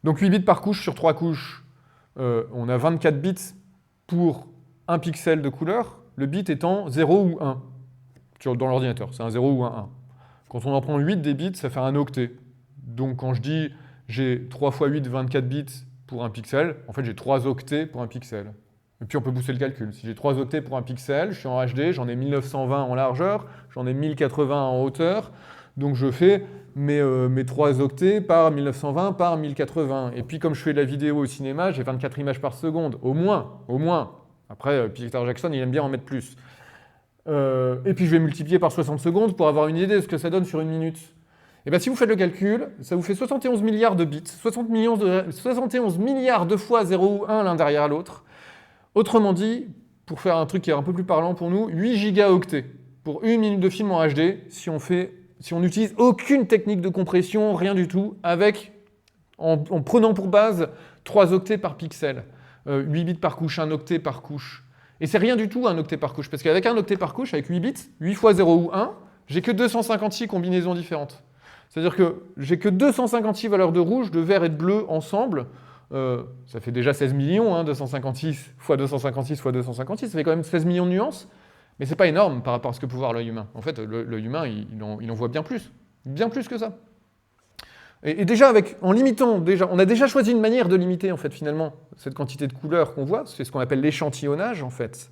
Donc 8 bits par couche sur 3 couches, on a 24 bits pour un pixel de couleur, le bit étant 0 ou 1 dans l'ordinateur, c'est un 0 ou un 1. Quand on en prend 8 des bits, ça fait un octet. Donc quand je dis j'ai 3 x 8, 24 bits pour un pixel, en fait j'ai 3 octets pour un pixel. Et puis on peut pousser le calcul. Si j'ai 3 octets pour un pixel, je suis en HD, j'en ai 1920 en largeur, j'en ai 1080 en hauteur, donc je fais mes 3 octets par 1920 par 1080. Et puis comme je fais de la vidéo au cinéma, j'ai 24 images par seconde, au moins. Après, Peter Jackson, il aime bien en mettre plus. Et puis je vais multiplier par 60 secondes pour avoir une idée de ce que ça donne sur une minute. Et bien si vous faites le calcul, ça vous fait 71 milliards de bits, 71 milliards de fois 0 ou 1 l'un derrière l'autre. Autrement dit, pour faire un truc qui est un peu plus parlant pour nous, 8 gigaoctets pour une minute de film en HD si on n'utilise aucune technique de compression, rien du tout, en prenant pour base 3 octets par pixel, 8 bits par couche, 1 octet par couche. Et c'est rien du tout un octet par couche, parce qu'avec un octet par couche, avec 8 bits, 8 fois 0 ou 1, j'ai que 256 combinaisons différentes. C'est-à-dire que j'ai que 256 valeurs de rouge, de vert et de bleu ensemble. Ça fait déjà 16 millions, 256 fois 256 fois 256, ça fait quand même 16 millions de nuances. Mais c'est pas énorme par rapport à ce que peut voir l'œil humain. En fait, l'œil humain, il en voit bien plus que ça. Et déjà, en limitant, on a déjà choisi une manière de limiter, en fait, finalement, cette quantité de couleurs qu'on voit. C'est ce qu'on appelle l'échantillonnage, en fait.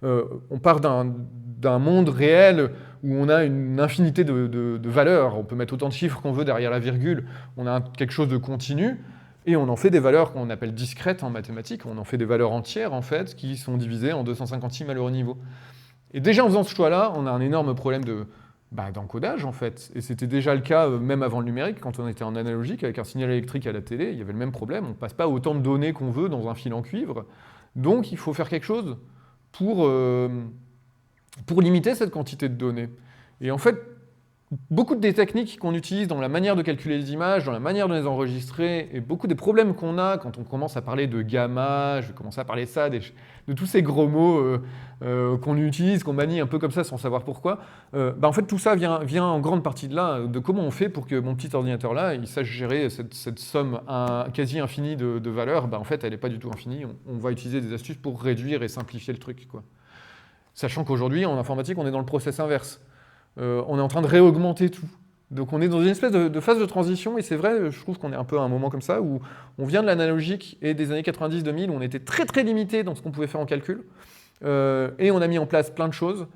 On part d'un monde réel où on a une infinité de valeurs. On peut mettre autant de chiffres qu'on veut derrière la virgule. On a quelque chose de continu. Et on en fait des valeurs qu'on appelle discrètes en mathématiques. On en fait des valeurs entières, en fait, qui sont divisées en 256 malheureux niveaux. Et déjà, en faisant ce choix-là, on a un énorme problème d'encodage, en fait. Et c'était déjà le cas, même avant le numérique, quand on était en analogique, avec un signal électrique à la télé, il y avait le même problème. On ne passe pas autant de données qu'on veut dans un fil en cuivre. Donc, il faut faire quelque chose pour limiter cette quantité de données. Et en fait, beaucoup des techniques qu'on utilise dans la manière de calculer les images, dans la manière de les enregistrer, et beaucoup des problèmes qu'on a quand on commence à parler de gamma, je vais commencer à parler de ça, de tous ces gros mots qu'on utilise, qu'on manie un peu comme ça sans savoir pourquoi, en fait tout ça vient en grande partie de là, de comment on fait pour que mon petit ordinateur là, il sache gérer cette somme quasi infinie de valeurs. En fait elle n'est pas du tout infinie, on va utiliser des astuces pour réduire et simplifier le truc, quoi. Sachant qu'aujourd'hui en informatique on est dans le process inverse. On est en train de réaugmenter tout. Donc on est dans une espèce de phase de transition, et c'est vrai, je trouve qu'on est un peu à un moment comme ça, où on vient de l'analogique et des années 90-2000, où on était très très limité dans ce qu'on pouvait faire en calcul, et on a mis en place plein de choses,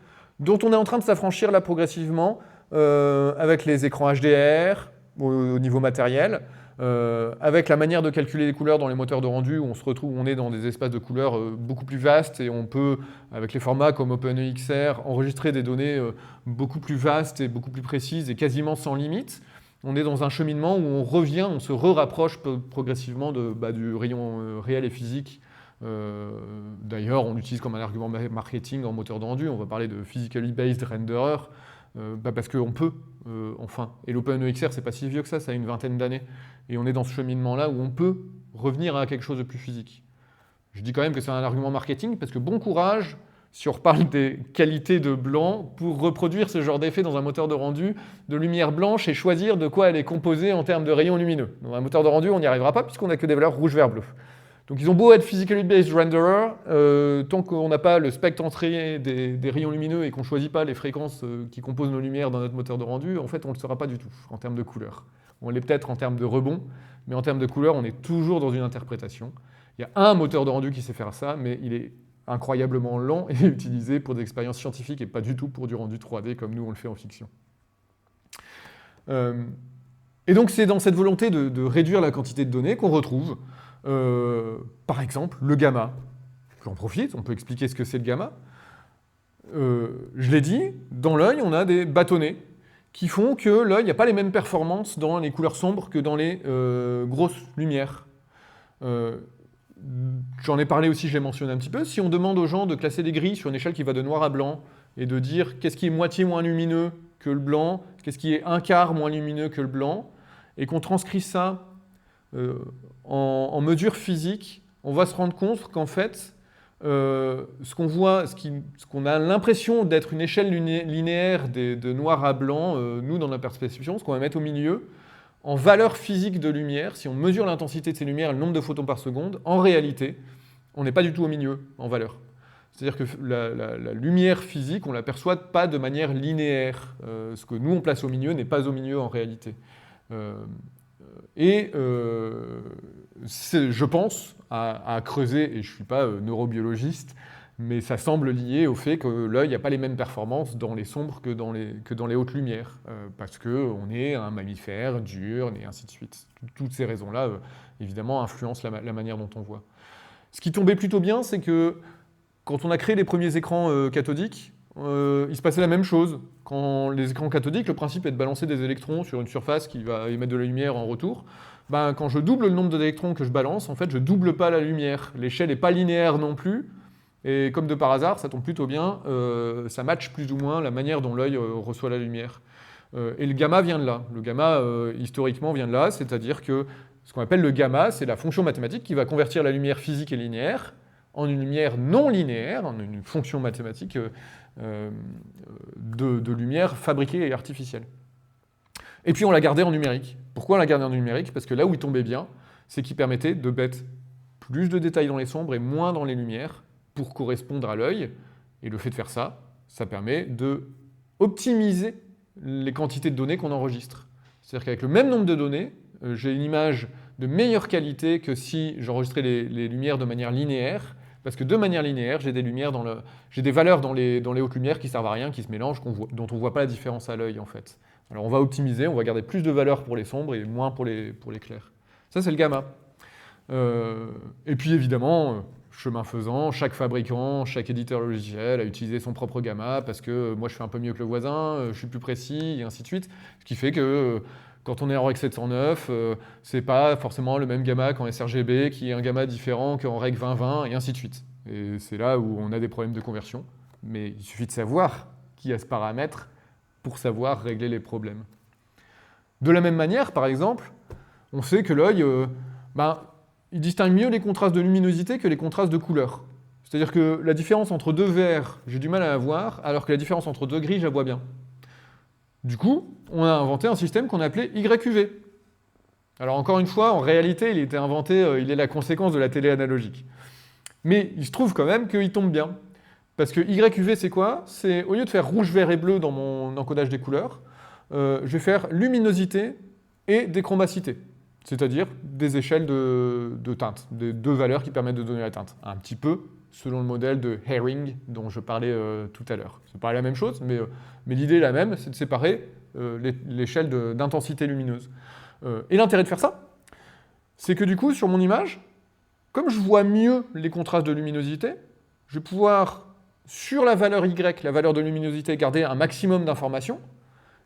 dont on est en train de s'affranchir là progressivement, avec les écrans HDR, au niveau matériel, avec la manière de calculer les couleurs dans les moteurs de rendu, où on se retrouve, on est dans des espaces de couleurs beaucoup plus vastes, et on peut, avec les formats comme OpenEXR, enregistrer des données beaucoup plus vastes et beaucoup plus précises et quasiment sans limite. On est dans un cheminement où on revient, on se rapproche progressivement du rayon réel et physique. D'ailleurs, on l'utilise comme un argument marketing en moteur de rendu. On va parler de physically based renderer, parce qu'on peut, enfin. Et l'OpenEXR, c'est pas si vieux que ça a une vingtaine d'années. Et on est dans ce cheminement-là où on peut revenir à quelque chose de plus physique. Je dis quand même que c'est un argument marketing, parce que bon courage, si on reparle des qualités de blanc, pour reproduire ce genre d'effet dans un moteur de rendu de lumière blanche et choisir de quoi elle est composée en termes de rayons lumineux. Dans un moteur de rendu, on n'y arrivera pas, puisqu'on n'a que des valeurs rouge, vert, bleu. Donc ils ont beau être physically based renderer, tant qu'on n'a pas le spectre entier des rayons lumineux et qu'on ne choisit pas les fréquences qui composent nos lumières dans notre moteur de rendu, en fait on ne le saura pas du tout en termes de couleur. On l'est peut-être en termes de rebond, mais en termes de couleur, on est toujours dans une interprétation. Il y a un moteur de rendu qui sait faire ça, mais il est incroyablement lent et utilisé pour des expériences scientifiques et pas du tout pour du rendu 3D comme nous on le fait en fiction. Et donc c'est dans cette volonté de réduire la quantité de données qu'on retrouve, par exemple, le gamma. J'en profite, on peut expliquer ce que c'est le gamma. Je l'ai dit, dans l'œil, on a des bâtonnets qui font que l'œil n'a pas les mêmes performances dans les couleurs sombres que dans les grosses lumières. J'en ai parlé aussi, je l'ai mentionné un petit peu. Si on demande aux gens de classer des grilles sur une échelle qui va de noir à blanc et de dire qu'est-ce qui est moitié moins lumineux que le blanc, qu'est-ce qui est un quart moins lumineux que le blanc, et qu'on transcrit ça en mesure physique, on va se rendre compte qu'en fait, ce qu'on voit, ce qu'on a l'impression d'être une échelle linéaire de noir à blanc, nous dans notre perception, ce qu'on va mettre au milieu, en valeur physique de lumière, si on mesure l'intensité de ces lumières et le nombre de photons par seconde, en réalité, on n'est pas du tout au milieu en valeur. C'est-à-dire que la lumière physique, on ne la perçoit pas de manière linéaire. Ce que nous, on place au milieu n'est pas au milieu en réalité. Je pense à creuser, et je ne suis pas neurobiologiste, mais ça semble lié au fait que l'œil n'a pas les mêmes performances dans les sombres que dans les hautes lumières, parce qu'on est un mammifère, diurne, et ainsi de suite. Toutes ces raisons-là, évidemment, influencent la manière dont on voit. Ce qui tombait plutôt bien, c'est que quand on a créé les premiers écrans cathodiques, il se passait la même chose. Quand les écrans cathodiques, le principe est de balancer des électrons sur une surface qui va émettre de la lumière en retour. Quand je double le nombre d'électrons que je balance, en fait, je double pas la lumière. L'échelle n'est pas linéaire non plus. Et comme de par hasard, ça tombe plutôt bien, ça matche plus ou moins la manière dont l'œil reçoit la lumière. Et le gamma vient de là. Le gamma, historiquement, vient de là, c'est-à-dire que ce qu'on appelle le gamma, c'est la fonction mathématique qui va convertir la lumière physique et linéaire en une lumière non linéaire, en une fonction mathématique de lumière fabriquée et artificielle. Et puis on l'a gardé en numérique. Pourquoi on l'a gardé en numérique? Parce que là où il tombait bien, c'est qu'il permettait de mettre plus de détails dans les sombres et moins dans les lumières, pour correspondre à l'œil. Et le fait de faire ça, ça permet de optimiser les quantités de données qu'on enregistre. C'est-à-dire qu'avec le même nombre de données, j'ai une image de meilleure qualité que si j'enregistrais les lumières de manière linéaire, parce que de manière linéaire, j'ai des valeurs dans les hautes lumières qui servent à rien, qui se mélangent, dont on ne voit pas la différence à l'œil en fait. Alors on va optimiser, on va garder plus de valeurs pour les sombres et moins pour les clairs. Ça c'est le gamma. Et puis évidemment, chemin faisant, chaque fabricant, chaque éditeur logiciel a utilisé son propre gamma parce que moi je fais un peu mieux que le voisin, je suis plus précis, et ainsi de suite. Ce qui fait que quand on est en Rec 709, c'est pas forcément le même gamma qu'en sRGB, qui est un gamma différent qu'en Rec 2020, et ainsi de suite. Et c'est là où on a des problèmes de conversion. Mais il suffit de savoir qui a ce paramètre pour savoir régler les problèmes. De la même manière, par exemple, on sait que l'œil, il distingue mieux les contrastes de luminosité que les contrastes de couleur. C'est-à-dire que la différence entre deux verts, j'ai du mal à la voir, alors que la différence entre deux gris, je la vois bien. Du coup, on a inventé un système qu'on appelait YUV. Alors encore une fois, en réalité, il était inventé, il est la conséquence de la télé analogique. Mais il se trouve quand même qu'il tombe bien. Parce que YUV, c'est quoi? C'est, au lieu de faire rouge, vert et bleu dans mon encodage des couleurs, je vais faire luminosité et déchromacité. C'est-à-dire des échelles de teinte, des deux valeurs qui permettent de donner la teinte. Un petit peu selon le modèle de Haring dont je parlais tout à l'heure. C'est pas la même chose, mais l'idée est la même, c'est de séparer l'échelle d'intensité lumineuse. Et l'intérêt de faire ça, c'est que du coup, sur mon image, comme je vois mieux les contrastes de luminosité, je vais pouvoir, sur la valeur Y, la valeur de luminosité, garder un maximum d'informations,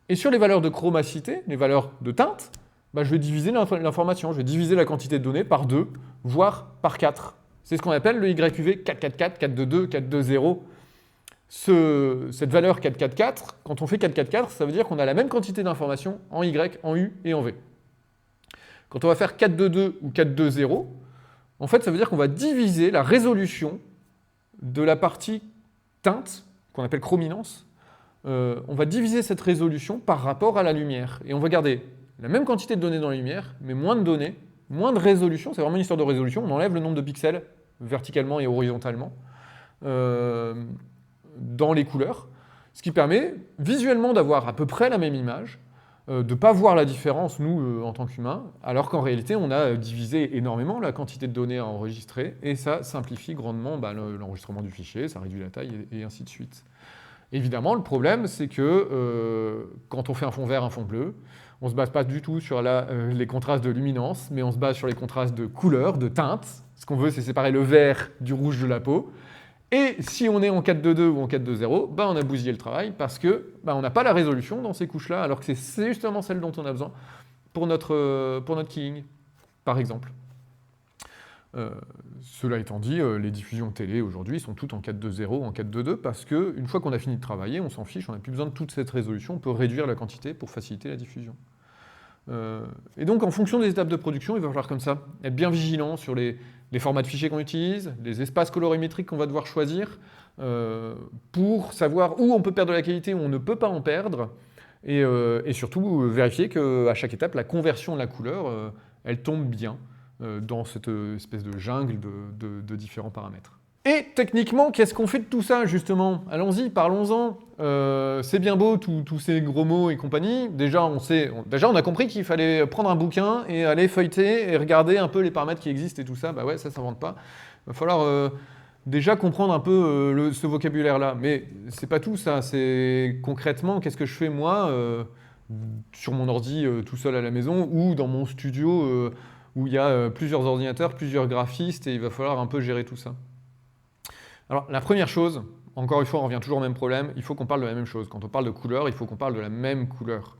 et sur les valeurs de chromacité, les valeurs de teinte, je vais diviser l'information, je vais diviser la quantité de données par 2, voire par 4. C'est ce qu'on appelle le YUV 444, 422, 420. Cette valeur 444, quand on fait 444, ça veut dire qu'on a la même quantité d'informations en Y, en U et en V. Quand on va faire 422 ou 420, en fait, ça veut dire qu'on va diviser la résolution de la partie teinte, qu'on appelle chrominance. On va diviser cette résolution par rapport à la lumière. Et on va garder la même quantité de données dans la lumière, mais moins de données, moins de résolution. C'est vraiment une histoire de résolution. On enlève le nombre de pixels verticalement et horizontalement dans les couleurs, ce qui permet visuellement d'avoir à peu près la même image, de ne pas voir la différence, nous, en tant qu'humains, alors qu'en réalité, on a divisé énormément la quantité de données à enregistrer, et ça simplifie grandement l'enregistrement du fichier, ça réduit la taille, et ainsi de suite. Évidemment, le problème, c'est que quand on fait un fond vert, un fond bleu, on ne se base pas du tout sur les contrastes de luminance, mais on se base sur les contrastes de couleur, de teinte. Ce qu'on veut, c'est séparer le vert du rouge de la peau. Et si on est en 4.2.2 ou en 4.2.0, on a bousillé le travail parce que on n'a pas la résolution dans ces couches-là, alors que c'est justement celle dont on a besoin pour notre keying, par exemple. Cela étant dit, les diffusions télé aujourd'hui sont toutes en 4.2.0, en 4.2.2, parce qu'une fois qu'on a fini de travailler, on s'en fiche, on n'a plus besoin de toute cette résolution, on peut réduire la quantité pour faciliter la diffusion. Et donc, en fonction des étapes de production, il va falloir comme ça être bien vigilant sur les formats de fichiers qu'on utilise, les espaces colorimétriques qu'on va devoir choisir, pour savoir où on peut perdre de la qualité, où on ne peut pas en perdre, et surtout vérifier qu'à chaque étape, la conversion de la couleur, elle tombe bien dans cette espèce de jungle de différents paramètres. Et techniquement, qu'est-ce qu'on fait de tout ça, justement? Allons-y, parlons-en. C'est bien beau, tous ces gros mots et compagnie. Déjà, on a compris qu'il fallait prendre un bouquin et aller feuilleter et regarder un peu les paramètres qui existent et tout ça. Ça s'invente pas. Il va falloir déjà comprendre un peu ce vocabulaire-là. Mais c'est pas tout ça. C'est concrètement, qu'est-ce que je fais moi sur mon ordi tout seul à la maison ou dans mon studio où il y a plusieurs ordinateurs, plusieurs graphistes et il va falloir un peu gérer tout ça. Alors, la première chose, encore une fois, on revient toujours au même problème, il faut qu'on parle de la même chose. Quand on parle de couleur, il faut qu'on parle de la même couleur.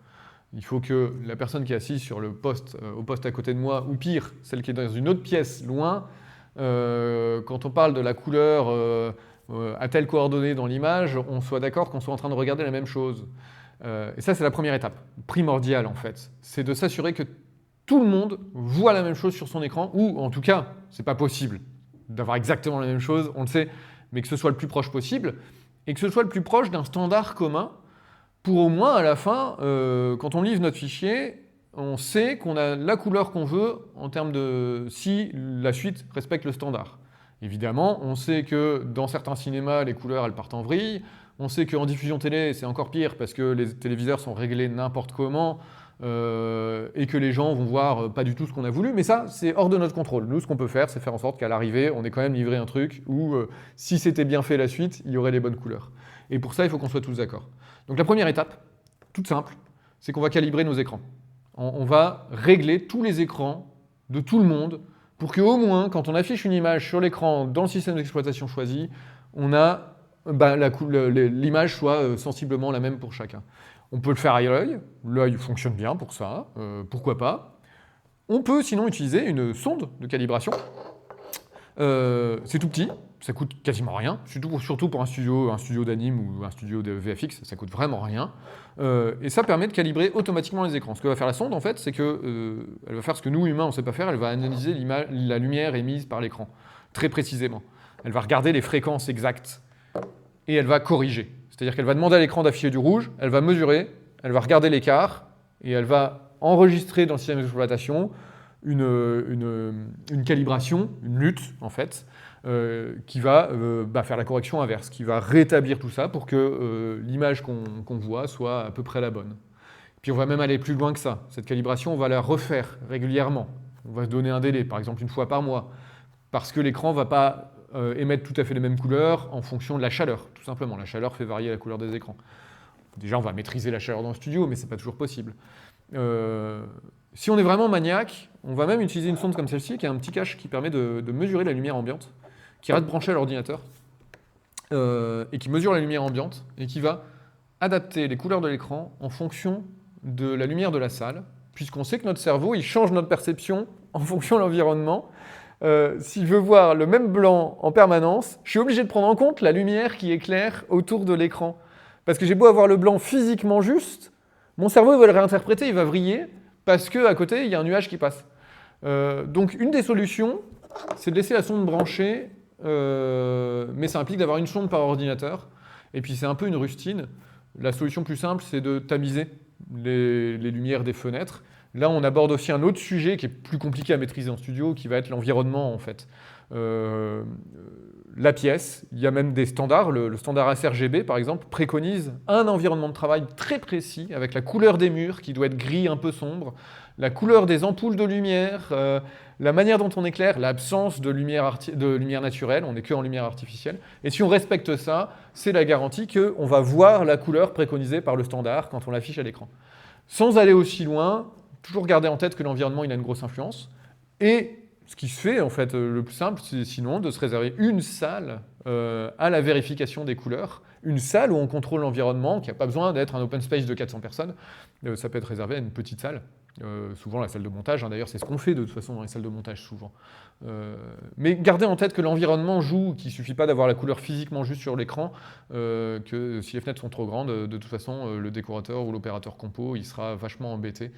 Il faut que la personne qui est assise sur le poste, au poste à côté de moi, ou pire, celle qui est dans une autre pièce, loin, quand on parle de la couleur à telle coordonnée dans l'image, on soit d'accord qu'on soit en train de regarder la même chose. Et ça, c'est la première étape, primordiale en fait. C'est de s'assurer que tout le monde voit la même chose sur son écran, ou en tout cas, c'est pas possible d'avoir exactement la même chose, on le sait, mais que ce soit le plus proche possible, et que ce soit le plus proche d'un standard commun, pour au moins, à la fin, quand on livre notre fichier, on sait qu'on a la couleur qu'on veut en termes de si la suite respecte le standard. Évidemment, on sait que dans certains cinémas, les couleurs, elles partent en vrille, on sait qu'en diffusion télé, c'est encore pire, parce que les téléviseurs sont réglés n'importe comment, et que les gens vont voir pas du tout ce qu'on a voulu, mais ça, c'est hors de notre contrôle. Nous, ce qu'on peut faire, c'est faire en sorte qu'à l'arrivée, on ait quand même livré un truc où, si c'était bien fait la suite, il y aurait les bonnes couleurs. Et pour ça, il faut qu'on soit tous d'accord. Donc la première étape, toute simple, c'est qu'on va calibrer nos écrans. On va régler tous les écrans de tout le monde pour qu'au moins, quand on affiche une image sur l'écran dans le système d'exploitation choisi, on a l'image soit sensiblement la même pour chacun. On peut le faire à l'œil, l'œil fonctionne bien pour ça, pourquoi pas. On peut sinon utiliser une sonde de calibration. C'est tout petit, ça coûte quasiment rien, surtout pour un studio d'anime ou un studio de VFX, ça coûte vraiment rien. Et ça permet de calibrer automatiquement les écrans. Ce que va faire la sonde, en fait, c'est qu'elle va faire ce que nous, humains, on ne sait pas faire, elle va analyser la lumière émise par l'écran, très précisément. Elle va regarder les fréquences exactes et elle va corriger. C'est-à-dire qu'elle va demander à l'écran d'afficher du rouge, elle va mesurer, elle va regarder l'écart et elle va enregistrer dans le système d'exploitation une calibration, une lutte, en fait, qui va faire la correction inverse, qui va rétablir tout ça pour que l'image qu'on voit soit à peu près la bonne. Puis on va même aller plus loin que ça. Cette calibration, on va la refaire régulièrement. On va se donner un délai, par exemple une fois par mois, parce que l'écran ne va pas émettre tout à fait les mêmes couleurs en fonction de la chaleur, tout simplement. La chaleur fait varier la couleur des écrans. Déjà, on va maîtriser la chaleur dans le studio, mais ce n'est pas toujours possible. Si on est vraiment maniaque, on va même utiliser une sonde comme celle-ci, qui a un petit cache qui permet de mesurer la lumière ambiante, qui reste branché à l'ordinateur, et qui mesure la lumière ambiante, et qui va adapter les couleurs de l'écran en fonction de la lumière de la salle, puisqu'on sait que notre cerveau, il change notre perception en fonction de l'environnement. Si je veux voir le même blanc en permanence, je suis obligé de prendre en compte la lumière qui éclaire autour de l'écran. Parce que j'ai beau avoir le blanc physiquement juste, mon cerveau il va le réinterpréter, il va vriller, parce qu'à côté, il y a un nuage qui passe. Donc une des solutions, c'est de laisser la sonde branchée, mais ça implique d'avoir une sonde par ordinateur, et puis c'est un peu une rustine. La solution plus simple, c'est de tamiser les lumières des fenêtres. Là, on aborde aussi un autre sujet qui est plus compliqué à maîtriser en studio, qui va être l'environnement, en fait. La pièce, il y a même des standards. Le standard sRGB, par exemple, préconise un environnement de travail très précis, avec la couleur des murs, qui doit être gris un peu sombre, la couleur des ampoules de lumière, la manière dont on éclaire, l'absence de lumière naturelle, on n'est que en lumière artificielle. Et si on respecte ça, c'est la garantie qu'on va voir la couleur préconisée par le standard quand on l'affiche à l'écran. Sans aller aussi loin, toujours garder en tête que l'environnement il a une grosse influence. Et ce qui se fait, en fait, le plus simple, c'est sinon de se réserver une salle à la vérification des couleurs. Une salle où on contrôle l'environnement, qui n'a pas besoin d'être un open space de 400 personnes. Ça peut être réservé à une petite salle. Souvent la salle de montage, hein, d'ailleurs c'est ce qu'on fait de toute façon dans les salles de montage souvent. Mais gardez en tête que l'environnement joue, qu'il ne suffit pas d'avoir la couleur physiquement juste sur l'écran, que si les fenêtres sont trop grandes, de toute façon le décorateur ou l'opérateur compo il sera vachement embêté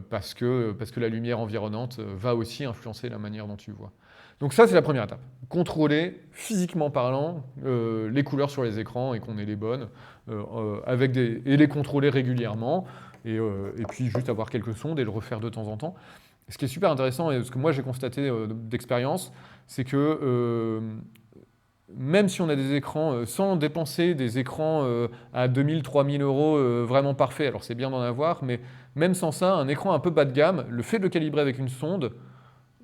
parce que la lumière environnante va aussi influencer la manière dont tu vois. Donc ça c'est la première étape, contrôler physiquement parlant les couleurs sur les écrans et qu'on ait les bonnes, et les contrôler régulièrement. Et puis juste avoir quelques sondes et le refaire de temps en temps. Ce qui est super intéressant, et ce que moi j'ai constaté d'expérience, c'est que même si on a des écrans, sans dépenser des écrans à 2000, 3000 euros vraiment parfaits, alors c'est bien d'en avoir, mais même sans ça, un écran un peu bas de gamme, le fait de le calibrer avec une sonde,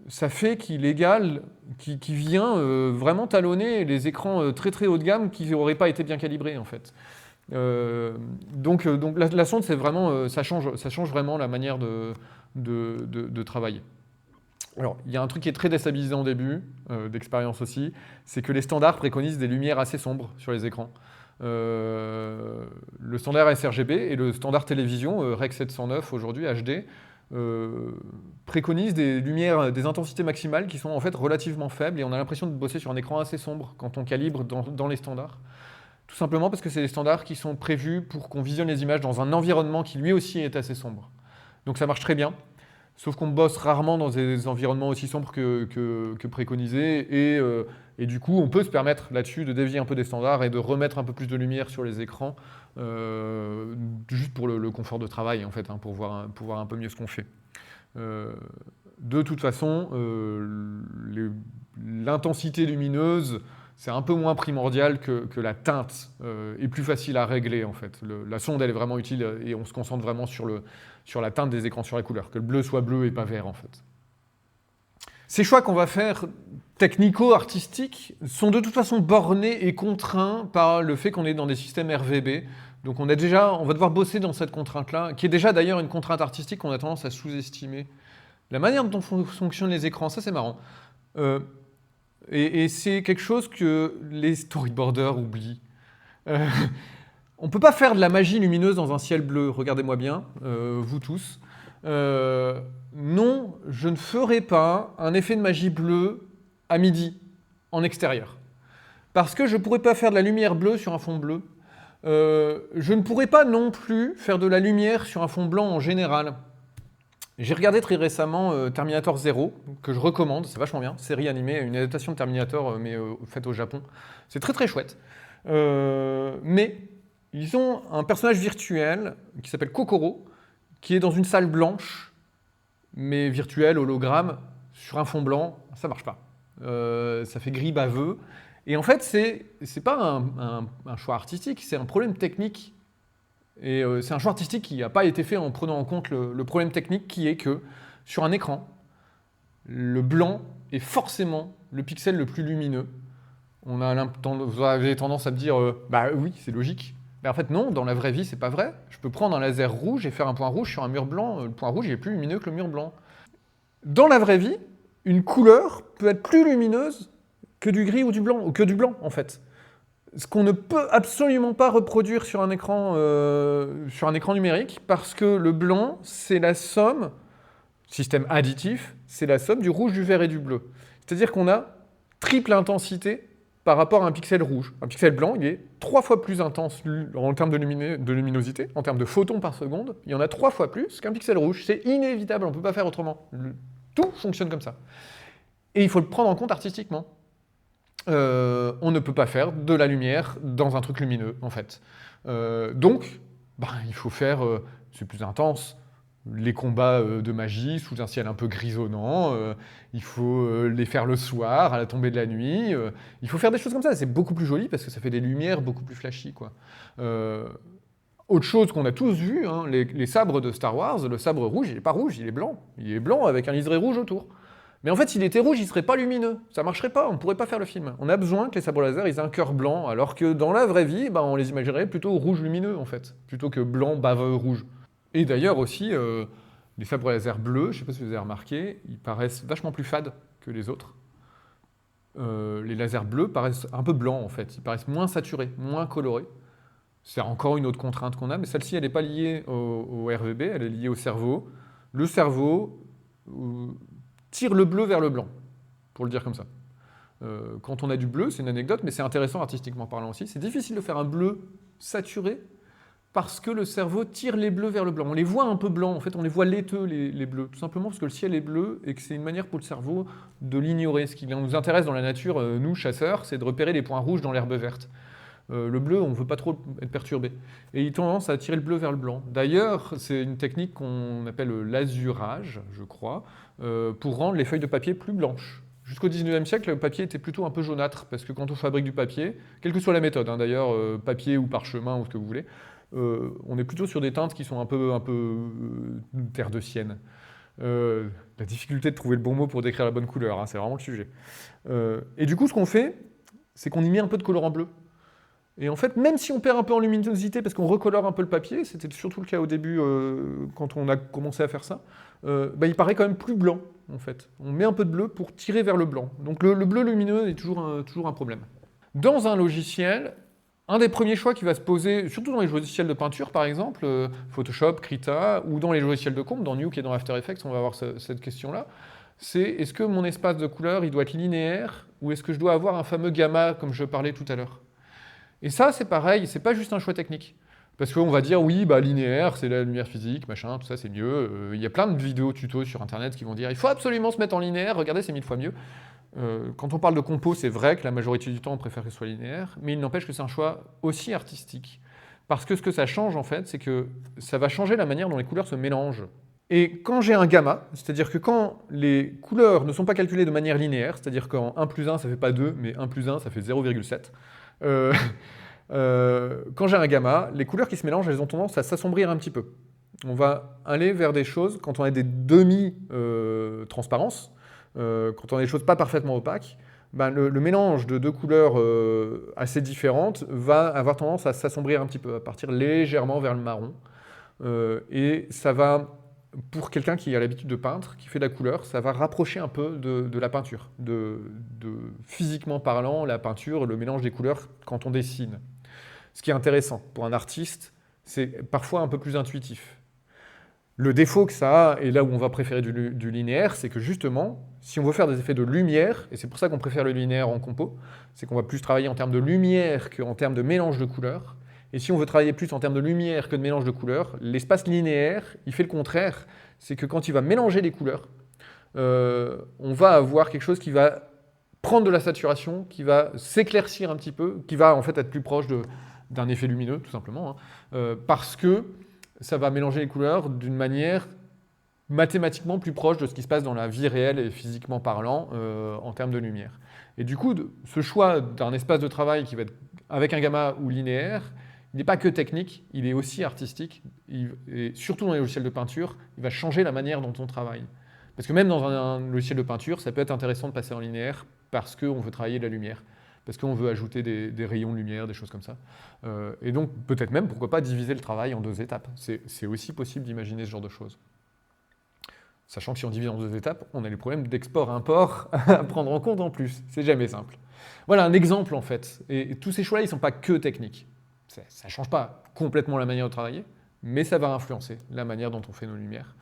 ça fait qu'il égale, qui vient vraiment talonner les écrans très très haut de gamme qui n'auraient pas été bien calibrés en fait. Donc la sonde, c'est vraiment, ça change vraiment la manière de travailler. Alors, il y a un truc qui est très déstabilisant au début, d'expérience aussi, c'est que les standards préconisent des lumières assez sombres sur les écrans. Le standard sRGB et le standard télévision, Rec 709 aujourd'hui, HD, préconisent des lumières, des intensités maximales qui sont en fait relativement faibles et on a l'impression de bosser sur un écran assez sombre quand on calibre dans les standards. Tout simplement parce que c'est des standards qui sont prévus pour qu'on visionne les images dans un environnement qui lui aussi est assez sombre. Donc ça marche très bien, sauf qu'on bosse rarement dans des environnements aussi sombres que préconisés, et du coup on peut se permettre là-dessus de dévier un peu des standards et de remettre un peu plus de lumière sur les écrans, juste pour le confort de travail en fait, hein, pour voir un peu mieux ce qu'on fait. De toute façon, l'intensité lumineuse, c'est un peu moins primordial que la teinte, et plus facile à régler en fait. La sonde elle est vraiment utile et on se concentre vraiment sur la teinte des écrans, sur la couleur, que le bleu soit bleu et pas vert en fait. Ces choix qu'on va faire technico-artistiques sont de toute façon bornés et contraints par le fait qu'on est dans des systèmes RVB. Donc on va devoir bosser dans cette contrainte-là, qui est déjà d'ailleurs une contrainte artistique qu'on a tendance à sous-estimer. La manière dont fonctionnent les écrans, ça c'est marrant. Et c'est quelque chose que les storyboarders oublient. On ne peut pas faire de la magie lumineuse dans un ciel bleu, regardez-moi bien, vous tous. Non, je ne ferai pas un effet de magie bleue à midi, en extérieur. Parce que je ne pourrais pas faire de la lumière bleue sur un fond bleu. Je ne pourrais pas non plus faire de la lumière sur un fond blanc en général. J'ai regardé très récemment Terminator 0, que je recommande, c'est vachement bien, série animée, une adaptation de Terminator, mais faite au Japon. C'est très très chouette. Mais ils ont un personnage virtuel qui s'appelle Kokoro, qui est dans une salle blanche, mais virtuelle, hologramme, sur un fond blanc, ça marche pas. Ça fait gris baveux. Et en fait, c'est pas un choix artistique, c'est un problème technique. Et c'est un choix artistique qui n'a pas été fait en prenant en compte le problème technique qui est que sur un écran, le blanc est forcément le pixel le plus lumineux. Vous avez tendance à me dire, bah oui, c'est logique. Mais en fait, non, dans la vraie vie, c'est pas vrai. Je peux prendre un laser rouge et faire un point rouge sur un mur blanc. Le point rouge, il est plus lumineux que le mur blanc. Dans la vraie vie, une couleur peut être plus lumineuse que du gris ou du blanc, ou que du blanc, en fait. Ce qu'on ne peut absolument pas reproduire sur un écran numérique, parce que le blanc, c'est la somme, système additif, c'est la somme du rouge, du vert et du bleu. C'est-à-dire qu'on a triple intensité par rapport à un pixel rouge. Un pixel blanc, il est 3 fois plus intense en termes de luminosité, en termes de photons par seconde, il y en a 3 fois plus qu'un pixel rouge. C'est inévitable, on ne peut pas faire autrement. Tout fonctionne comme ça. Et il faut le prendre en compte artistiquement. On ne peut pas faire de la lumière dans un truc lumineux, en fait. Donc, il faut faire, c'est plus intense, les combats de magie sous un ciel un peu grisonnant, il faut les faire le soir, à la tombée de la nuit, il faut faire des choses comme ça, c'est beaucoup plus joli parce que ça fait des lumières beaucoup plus flashy, quoi. Autre chose qu'on a tous vu, hein, les sabres de Star Wars, le sabre rouge, il n'est pas rouge, il est blanc. Il est blanc avec un liseré rouge autour. Mais en fait, s'il était rouge, il ne serait pas lumineux. Ça ne marcherait pas, on ne pourrait pas faire le film. On a besoin que les sabres laser aient un cœur blanc, alors que dans la vraie vie, on les imaginerait plutôt rouge lumineux, en fait, plutôt que blanc, baveux, rouge. Et d'ailleurs aussi, les sabres laser bleus, je ne sais pas si vous avez remarqué, ils paraissent vachement plus fades que les autres. Les lasers bleus paraissent un peu blancs, en fait. Ils paraissent moins saturés, moins colorés. C'est encore une autre contrainte qu'on a, mais celle-ci, elle n'est pas liée au RGB, elle est liée au cerveau. Le cerveau tire le bleu vers le blanc, pour le dire comme ça. Quand on a du bleu, c'est une anecdote, mais c'est intéressant artistiquement parlant aussi. C'est difficile de faire un bleu saturé parce que le cerveau tire les bleus vers le blanc. On les voit un peu blancs, en fait, on les voit laiteux, les bleus, tout simplement parce que le ciel est bleu et que c'est une manière pour le cerveau de l'ignorer. Ce qui nous intéresse dans la nature, nous, chasseurs, c'est de repérer les points rouges dans l'herbe verte. Le bleu, on ne veut pas trop être perturbé. Et il a tendance à tirer le bleu vers le blanc. D'ailleurs, c'est une technique qu'on appelle l'azurage, je crois, pour rendre les feuilles de papier plus blanches. Jusqu'au 19e siècle, le papier était plutôt un peu jaunâtre, parce que quand on fabrique du papier, quelle que soit la méthode, hein, d'ailleurs, papier ou parchemin ou ce que vous voulez, on est plutôt sur des teintes qui sont un peu terre de sienne. La difficulté de trouver le bon mot pour décrire la bonne couleur, hein, c'est vraiment le sujet. Et du coup, ce qu'on fait, c'est qu'on y met un peu de colorant bleu. Et en fait, même si on perd un peu en luminosité parce qu'on recolore un peu le papier, c'était surtout le cas au début quand on a commencé à faire ça, il paraît quand même plus blanc, en fait. On met un peu de bleu pour tirer vers le blanc. Donc le bleu lumineux est toujours un problème. Dans un logiciel, un des premiers choix qui va se poser, surtout dans les logiciels de peinture par exemple, Photoshop, Krita, ou dans les logiciels de comp, dans Nuke et dans After Effects, on va avoir cette question-là, c'est est-ce que mon espace de couleur, il doit être linéaire, ou est-ce que je dois avoir un fameux gamma comme je parlais tout à l'heure ? Et ça, c'est pareil, c'est pas juste un choix technique. Parce qu'on va dire, oui, linéaire, c'est la lumière physique, machin, tout ça, c'est mieux. Il y a plein de vidéos tutos sur Internet qui vont dire, il faut absolument se mettre en linéaire, regardez, c'est 1000 fois mieux. Quand on parle de compo, c'est vrai que la majorité du temps, on préfère que ce soit linéaire, mais il n'empêche que c'est un choix aussi artistique. Parce que ce que ça change, en fait, c'est que ça va changer la manière dont les couleurs se mélangent. Et quand j'ai un gamma, c'est-à-dire que quand les couleurs ne sont pas calculées de manière linéaire, c'est-à-dire qu'en 1 plus 1, ça fait pas 2, mais 1 plus 1, ça fait 0,7, quand j'ai un gamma, les couleurs qui se mélangent, elles ont tendance à s'assombrir un petit peu. On va aller vers des choses, quand on a des demi-transparences, quand on a des choses pas parfaitement opaques, le mélange de deux couleurs assez différentes va avoir tendance à s'assombrir un petit peu, à partir légèrement vers le marron. Et ça va, pour quelqu'un qui a l'habitude de peindre, qui fait de la couleur, ça va rapprocher un peu de la peinture. Physiquement parlant, la peinture, le mélange des couleurs quand on dessine. Ce qui est intéressant pour un artiste, c'est parfois un peu plus intuitif. Le défaut que ça a, et là où on va préférer du linéaire, c'est que justement, si on veut faire des effets de lumière, et c'est pour ça qu'on préfère le linéaire en compo, c'est qu'on va plus travailler en termes de lumière qu'en termes de mélange de couleurs. Et si on veut travailler plus en termes de lumière que de mélange de couleurs, l'espace linéaire, il fait le contraire. C'est que quand il va mélanger les couleurs, on va avoir quelque chose qui va prendre de la saturation, qui va s'éclaircir un petit peu, qui va en fait être plus proche d'un effet lumineux, tout simplement, hein, parce que ça va mélanger les couleurs d'une manière mathématiquement plus proche de ce qui se passe dans la vie réelle et physiquement parlant en termes de lumière. Et du coup, ce choix d'un espace de travail qui va être avec un gamma ou linéaire, il n'est pas que technique, il est aussi artistique, et surtout dans les logiciels de peinture, il va changer la manière dont on travaille. Parce que même dans un logiciel de peinture, ça peut être intéressant de passer en linéaire parce qu'on veut travailler de la lumière, parce qu'on veut ajouter des rayons de lumière, des choses comme ça. Et donc peut-être même, pourquoi pas, diviser le travail en 2 étapes. C'est aussi possible d'imaginer ce genre de choses. Sachant que si on divise en 2 étapes, on a les problèmes d'export-import à prendre en compte en plus. C'est jamais simple. Voilà un exemple en fait. Et tous ces choix-là, ils ne sont pas que techniques. Ça ne change pas complètement la manière de travailler, mais ça va influencer la manière dont on fait nos lumières.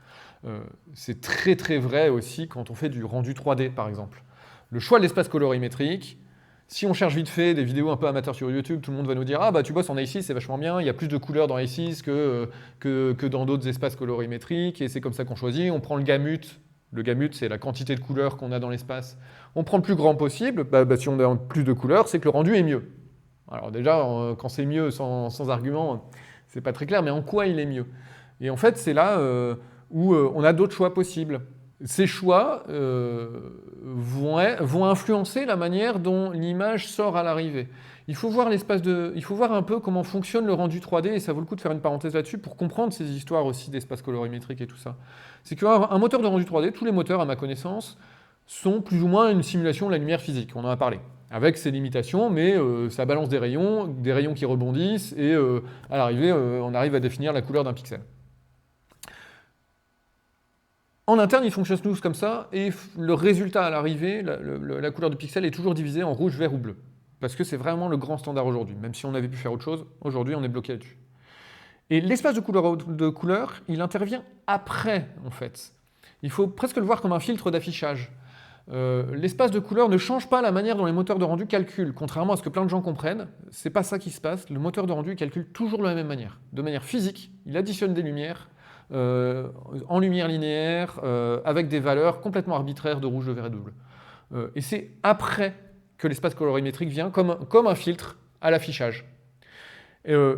C'est très très vrai aussi quand on fait du rendu 3D par exemple. Le choix de l'espace colorimétrique, si on cherche vite fait des vidéos un peu amateurs sur YouTube, tout le monde va nous dire « Ah bah tu bosses en A6, c'est vachement bien, il y a plus de couleurs dans A6 que dans d'autres espaces colorimétriques, et c'est comme ça qu'on choisit. On prend le gamut c'est la quantité de couleurs qu'on a dans l'espace. On prend le plus grand possible, si on a plus de couleurs, c'est que le rendu est mieux. » Alors déjà, quand c'est mieux sans argument, c'est pas très clair, mais en quoi il est mieux? Et en fait, c'est là où on a d'autres choix possibles. Ces choix vont influencer la manière dont l'image sort à l'arrivée. Il faut voir un peu comment fonctionne le rendu 3D, et ça vaut le coup de faire une parenthèse là-dessus pour comprendre ces histoires aussi d'espace colorimétrique et tout ça. C'est qu'un moteur de rendu 3D, tous les moteurs à ma connaissance, sont plus ou moins une simulation de la lumière physique, on en a parlé, avec ses limitations, mais ça balance des rayons qui rebondissent, et à l'arrivée, on arrive à définir la couleur d'un pixel. En interne, ils fonctionnent tous comme ça, et le résultat à l'arrivée, la couleur du pixel est toujours divisée en rouge, vert ou bleu. Parce que c'est vraiment le grand standard aujourd'hui. Même si on avait pu faire autre chose, aujourd'hui on est bloqué là-dessus. Et l'espace de couleur, il intervient après, en fait. Il faut presque le voir comme un filtre d'affichage. L'espace de couleur ne change pas la manière dont les moteurs de rendu calculent. Contrairement à ce que plein de gens comprennent, c'est pas ça qui se passe. Le moteur de rendu calcule toujours de la même manière. De manière physique, il additionne des lumières, en lumière linéaire, avec des valeurs complètement arbitraires de rouge, de vert et de bleu. Et c'est après que l'espace colorimétrique vient comme un filtre à l'affichage.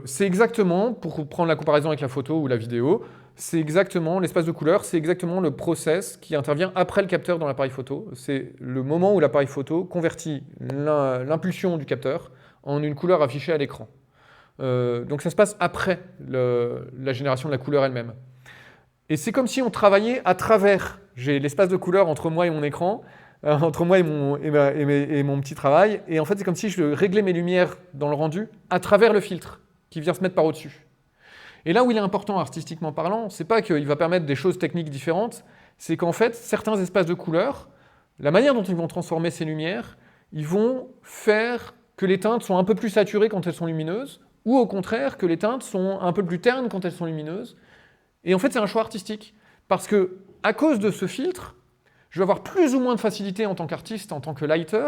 C'est exactement, pour prendre la comparaison avec la photo ou la vidéo, c'est exactement, l'espace de couleur, c'est exactement le process qui intervient après le capteur dans l'appareil photo. C'est le moment où l'appareil photo convertit l'impulsion du capteur en une couleur affichée à l'écran. Donc ça se passe après la génération de la couleur elle-même. Et c'est comme si on travaillait à travers. J'ai l'espace de couleur entre moi et mon écran, entre moi et mon petit travail. Et en fait, c'est comme si je réglais mes lumières dans le rendu à travers le filtre qui vient se mettre par au-dessus. Et là où il est important artistiquement parlant, c'est pas qu'il va permettre des choses techniques différentes, c'est qu'en fait, certains espaces de couleur, la manière dont ils vont transformer ces lumières, ils vont faire que les teintes sont un peu plus saturées quand elles sont lumineuses, ou au contraire, que les teintes sont un peu plus ternes quand elles sont lumineuses. Et en fait, c'est un choix artistique. Parce que, à cause de ce filtre, je vais avoir plus ou moins de facilité en tant qu'artiste, en tant que lighter,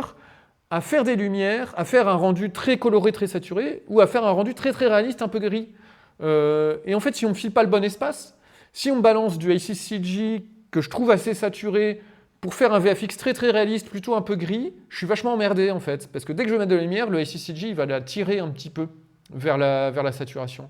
à faire des lumières, à faire un rendu très coloré, très saturé, ou à faire un rendu très très réaliste, un peu gris. Et en fait, si on ne file pas le bon espace, si on me balance du A6CG que je trouve assez saturé pour faire un VFX très très réaliste, plutôt un peu gris, je suis vachement emmerdé en fait. Parce que dès que je vais mettre de la lumière, le A6CG il va la tirer un petit peu vers la saturation.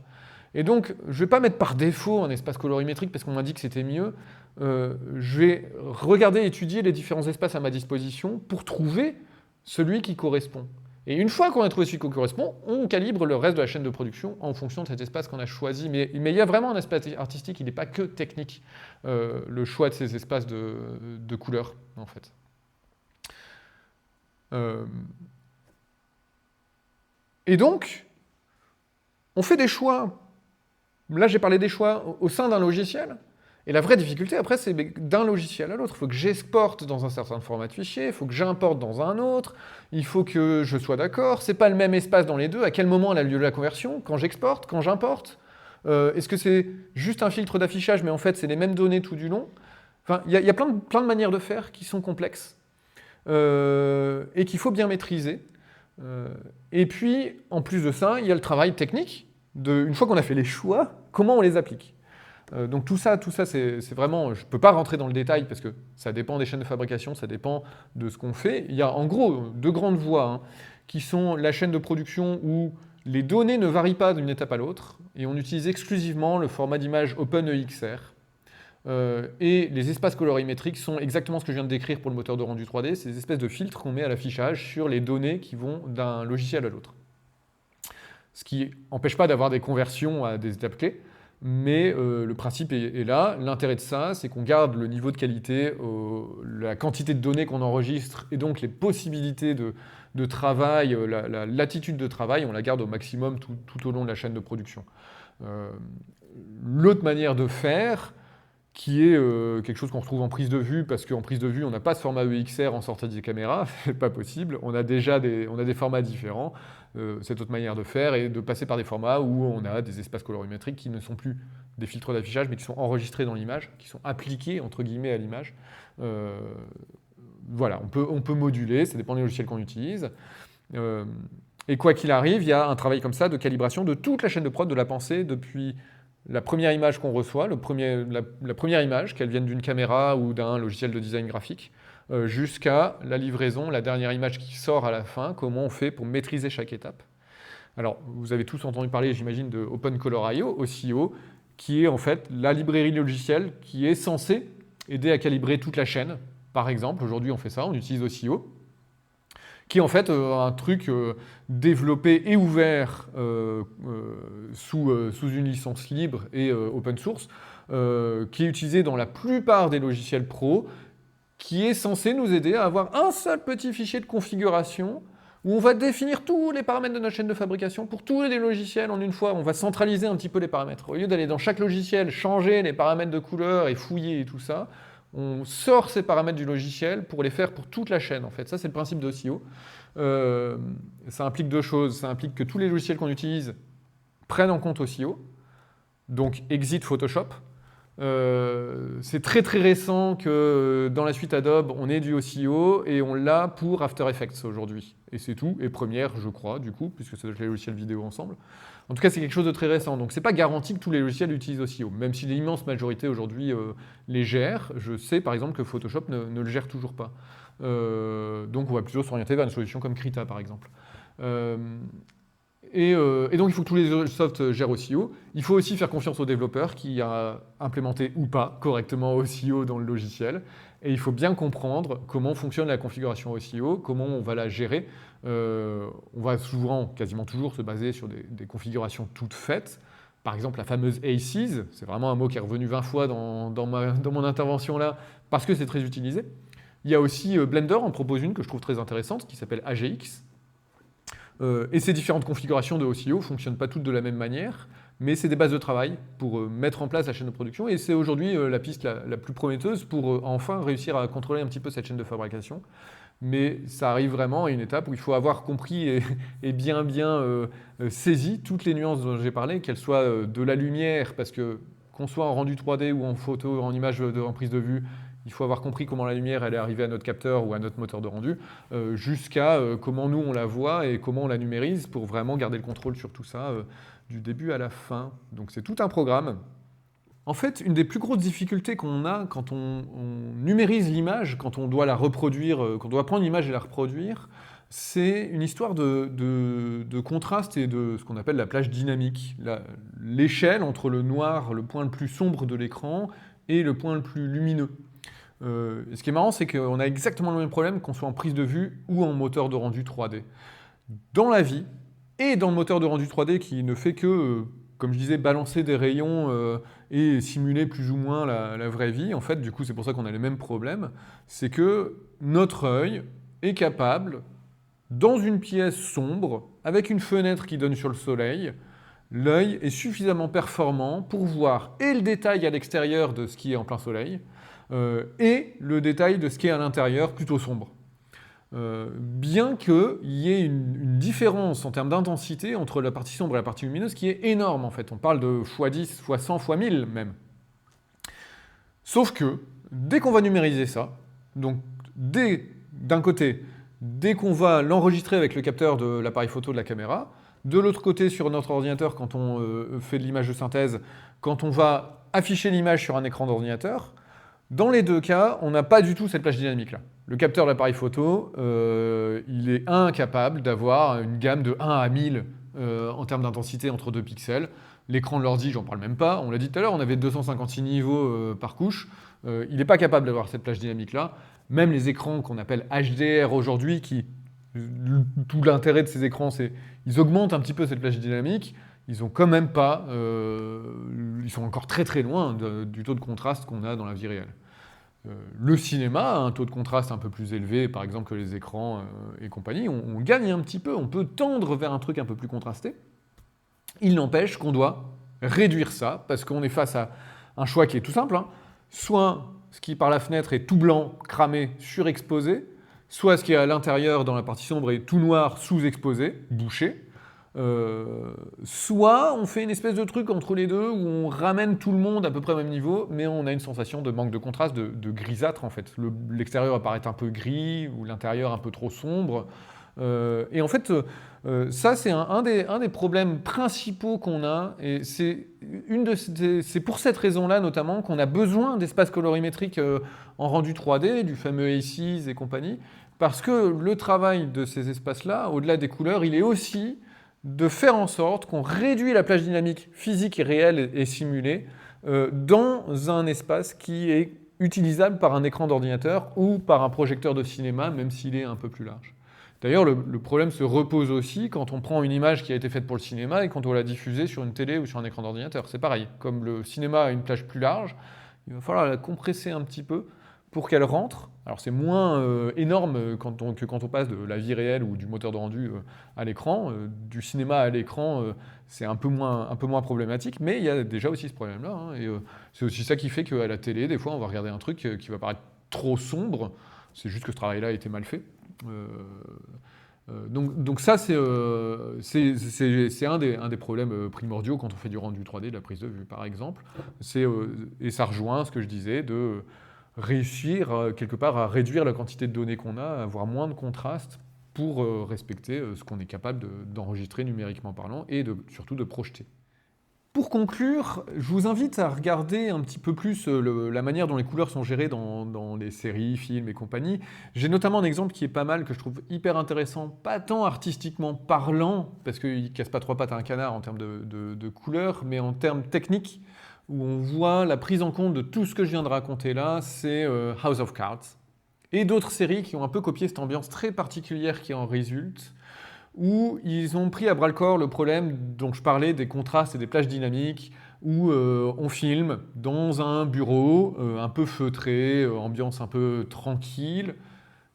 Et donc, je ne vais pas mettre par défaut un espace colorimétrique parce qu'on m'a dit que c'était mieux. Je vais regarder, étudier les différents espaces à ma disposition pour trouver celui qui correspond. Et une fois qu'on a trouvé celui qui correspond, on calibre le reste de la chaîne de production en fonction de cet espace qu'on a choisi. Mais il y a vraiment un aspect artistique, il n'est pas que technique, le choix de ces espaces de couleurs, en fait. Et donc, on fait des choix. Là, j'ai parlé des choix au sein d'un logiciel. Et la vraie difficulté, après, c'est d'un logiciel à l'autre. Il faut que j'exporte dans un certain format de fichier, il faut que j'importe dans un autre, il faut que je sois d'accord. C'est pas le même espace dans les deux. À quel moment a lieu la conversion? Quand j'exporte, quand j'importe? Est-ce que c'est juste un filtre d'affichage, mais en fait, c'est les mêmes données tout du long? Enfin, il y a plein de manières de faire qui sont complexes et qu'il faut bien maîtriser. Et puis, en plus de ça, il y a le travail technique. Une fois qu'on a fait les choix, comment on les applique? Donc tout ça c'est vraiment... Je ne peux pas rentrer dans le détail parce que ça dépend des chaînes de fabrication, ça dépend de ce qu'on fait. Il y a en gros deux grandes voies, hein, qui sont la chaîne de production où les données ne varient pas d'une étape à l'autre et on utilise exclusivement le format d'image OpenEXR. Et les espaces colorimétriques sont exactement ce que je viens de décrire pour le moteur de rendu 3D, c'est des espèces de filtres qu'on met à l'affichage sur les données qui vont d'un logiciel à l'autre. Ce qui n'empêche pas d'avoir des conversions à des étapes clés, mais le principe est là. L'intérêt de ça, c'est qu'on garde le niveau de qualité, la quantité de données qu'on enregistre, et donc les possibilités de travail, la latitude de travail, on la garde au maximum tout au long de la chaîne de production. L'autre manière de faire, qui est quelque chose qu'on retrouve en prise de vue, parce qu'en prise de vue, on n'a pas ce format EXR en sortie des caméras, c'est pas possible, on a des formats différents. Cette autre manière de faire est de passer par des formats où on a des espaces colorimétriques qui ne sont plus des filtres d'affichage, mais qui sont enregistrés dans l'image, qui sont appliqués, entre guillemets, à l'image. Voilà, on peut moduler, ça dépend des logiciels qu'on utilise. Et quoi qu'il arrive, il y a un travail comme ça de calibration de toute la chaîne de prod, de la pensée, depuis la première image qu'on reçoit, la première image, qu'elle vienne d'une caméra ou d'un logiciel de design graphique, jusqu'à la livraison, la dernière image qui sort à la fin, comment on fait pour maîtriser chaque étape. Alors, vous avez tous entendu parler, j'imagine, de OpenColor.io, OCIO, qui est en fait la librairie logicielle qui est censée aider à calibrer toute la chaîne. Par exemple, aujourd'hui on fait ça, on utilise OCIO, qui est en fait un truc développé et ouvert sous une licence libre et open source, qui est utilisé dans la plupart des logiciels pro, qui est censé nous aider à avoir un seul petit fichier de configuration où on va définir tous les paramètres de notre chaîne de fabrication pour tous les logiciels en une fois. On va centraliser un petit peu les paramètres. Au lieu d'aller dans chaque logiciel, changer les paramètres de couleur et fouiller et tout ça, on sort ces paramètres du logiciel pour les faire pour toute la chaîne, en fait. Ça, c'est le principe d'OCIO. Ça implique deux choses. Ça implique que tous les logiciels qu'on utilise prennent en compte OCIO. Donc, exit Photoshop. C'est très très récent que dans la suite Adobe, on ait du OCIO et on l'a pour After Effects aujourd'hui. Et c'est tout, et Premiere, je crois, du coup, puisque c'est les logiciels vidéo ensemble. En tout cas, c'est quelque chose de très récent. Donc, c'est pas garanti que tous les logiciels utilisent OCIO, même si l'immense majorité aujourd'hui les gère. Je sais, par exemple, que Photoshop ne le gère toujours pas. Donc, on va plutôt s'orienter vers une solution comme Krita, par exemple. Et donc, il faut que tous les softs gèrent OCIO. Il faut aussi faire confiance aux développeurs qui a implémenté ou pas correctement OCIO dans le logiciel. Et il faut bien comprendre comment fonctionne la configuration OCIO, comment on va la gérer. On va souvent, quasiment toujours, se baser sur des configurations toutes faites. Par exemple, la fameuse ACES, c'est vraiment un mot qui est revenu 20 fois dans mon intervention là, parce que c'est très utilisé. Il y a aussi Blender en propose une que je trouve très intéressante, qui s'appelle AGX. Et ces différentes configurations de OCIO ne fonctionnent pas toutes de la même manière, mais c'est des bases de travail pour mettre en place la chaîne de production, et c'est aujourd'hui la piste la plus prometteuse pour enfin réussir à contrôler un petit peu cette chaîne de fabrication. Mais ça arrive vraiment à une étape où il faut avoir compris et bien saisi toutes les nuances dont j'ai parlé, qu'elles soient de la lumière, parce que qu'on soit en rendu 3D ou en photo, en image en prise de vue, il faut avoir compris comment la lumière elle est arrivée à notre capteur ou à notre moteur de rendu, jusqu'à comment nous on la voit et comment on la numérise pour vraiment garder le contrôle sur tout ça du début à la fin. Donc c'est tout un programme. En fait, une des plus grosses difficultés qu'on a quand on numérise l'image, quand on doit la reproduire, quand on doit prendre l'image et la reproduire, c'est une histoire de contraste et de ce qu'on appelle la plage dynamique. L'échelle entre le noir, le point le plus sombre de l'écran, et le point le plus lumineux. Ce qui est marrant, c'est qu'on a exactement le même problème qu'on soit en prise de vue ou en moteur de rendu 3D. Dans la vie, et dans le moteur de rendu 3D qui ne fait que, comme je disais, balancer des rayons et simuler plus ou moins la vraie vie, en fait, du coup, c'est pour ça qu'on a les mêmes problèmes, c'est que notre œil est capable, dans une pièce sombre, avec une fenêtre qui donne sur le soleil, l'œil est suffisamment performant pour voir et le détail à l'extérieur de ce qui est en plein soleil, et le détail de ce qui est à l'intérieur plutôt sombre. bien qu'il y ait une différence en termes d'intensité entre la partie sombre et la partie lumineuse qui est énorme en fait. On parle de x10, x100, x1000 même. Sauf que, dès qu'on va numériser ça, donc d'un côté, dès qu'on va l'enregistrer avec le capteur de l'appareil photo de la caméra, de l'autre côté sur notre ordinateur quand on fait de l'image de synthèse, quand on va afficher l'image sur un écran d'ordinateur, dans les deux cas, on n'a pas du tout cette plage dynamique-là. Le capteur de l'appareil photo, il est incapable d'avoir une gamme de 1 à 1000 en termes d'intensité entre 2 pixels. L'écran de l'ordi, j'en parle même pas. On l'a dit tout à l'heure, on avait 256 niveaux par couche. Il n'est pas capable d'avoir cette plage dynamique-là. Même les écrans qu'on appelle HDR aujourd'hui, tout l'intérêt de ces écrans, c'est qu'ils augmentent un petit peu cette plage dynamique. Ils ont quand même pas... ils sont encore très très loin du taux de contraste qu'on a dans la vie réelle. Le cinéma a un taux de contraste un peu plus élevé, par exemple, que les écrans et compagnie. On gagne un petit peu, on peut tendre vers un truc un peu plus contrasté. Il n'empêche qu'on doit réduire ça, parce qu'on est face à un choix qui est tout simple. Soit ce qui par la fenêtre est tout blanc, cramé, surexposé, soit ce qui est à l'intérieur dans la partie sombre est tout noir, sous-exposé, bouché. Soit on fait une espèce de truc entre les deux où on ramène tout le monde à peu près au même niveau, mais on a une sensation de manque de contraste, de grisâtre en fait. L'extérieur apparaît un peu gris ou l'intérieur un peu trop sombre. Et en fait, ça c'est un des problèmes principaux qu'on a, et c'est pour cette raison-là notamment qu'on a besoin d'espaces colorimétriques en rendu 3D, du fameux ACES et compagnie, parce que le travail de ces espaces-là, au-delà des couleurs, il est aussi de faire en sorte qu'on réduit la plage dynamique physique et réelle et simulée dans un espace qui est utilisable par un écran d'ordinateur ou par un projecteur de cinéma, même s'il est un peu plus large. D'ailleurs, le problème se repose aussi quand on prend une image qui a été faite pour le cinéma et quand on la diffuse sur une télé ou sur un écran d'ordinateur. C'est pareil, comme le cinéma a une plage plus large, il va falloir la compresser un petit peu pour qu'elle rentre. Alors c'est moins énorme que quand on passe de la vie réelle ou du moteur de rendu à l'écran. Du cinéma à l'écran, c'est un peu moins problématique, mais il y a déjà aussi ce problème-là. Et c'est aussi ça qui fait qu'à la télé, des fois, on va regarder un truc qui va paraître trop sombre. C'est juste que ce travail-là a été mal fait. Donc ça, c'est un des problèmes primordiaux quand on fait du rendu 3D, de la prise de vue, par exemple. Et ça rejoint ce que je disais de réussir quelque part à réduire la quantité de données qu'on a, à avoir moins de contraste pour respecter ce qu'on est capable d'enregistrer numériquement parlant et surtout de projeter. Pour conclure, je vous invite à regarder un petit peu plus la manière dont les couleurs sont gérées dans les séries, films et compagnie. J'ai notamment un exemple qui est pas mal, que je trouve hyper intéressant, pas tant artistiquement parlant, parce qu'il ne casse pas trois pattes à un canard en termes de couleurs, mais en termes techniques, où on voit la prise en compte de tout ce que je viens de raconter là, c'est House of Cards. Et d'autres séries qui ont un peu copié cette ambiance très particulière qui en résulte, où ils ont pris à bras-le-corps le problème dont je parlais des contrastes et des plages dynamiques, où on filme dans un bureau un peu feutré, ambiance un peu tranquille,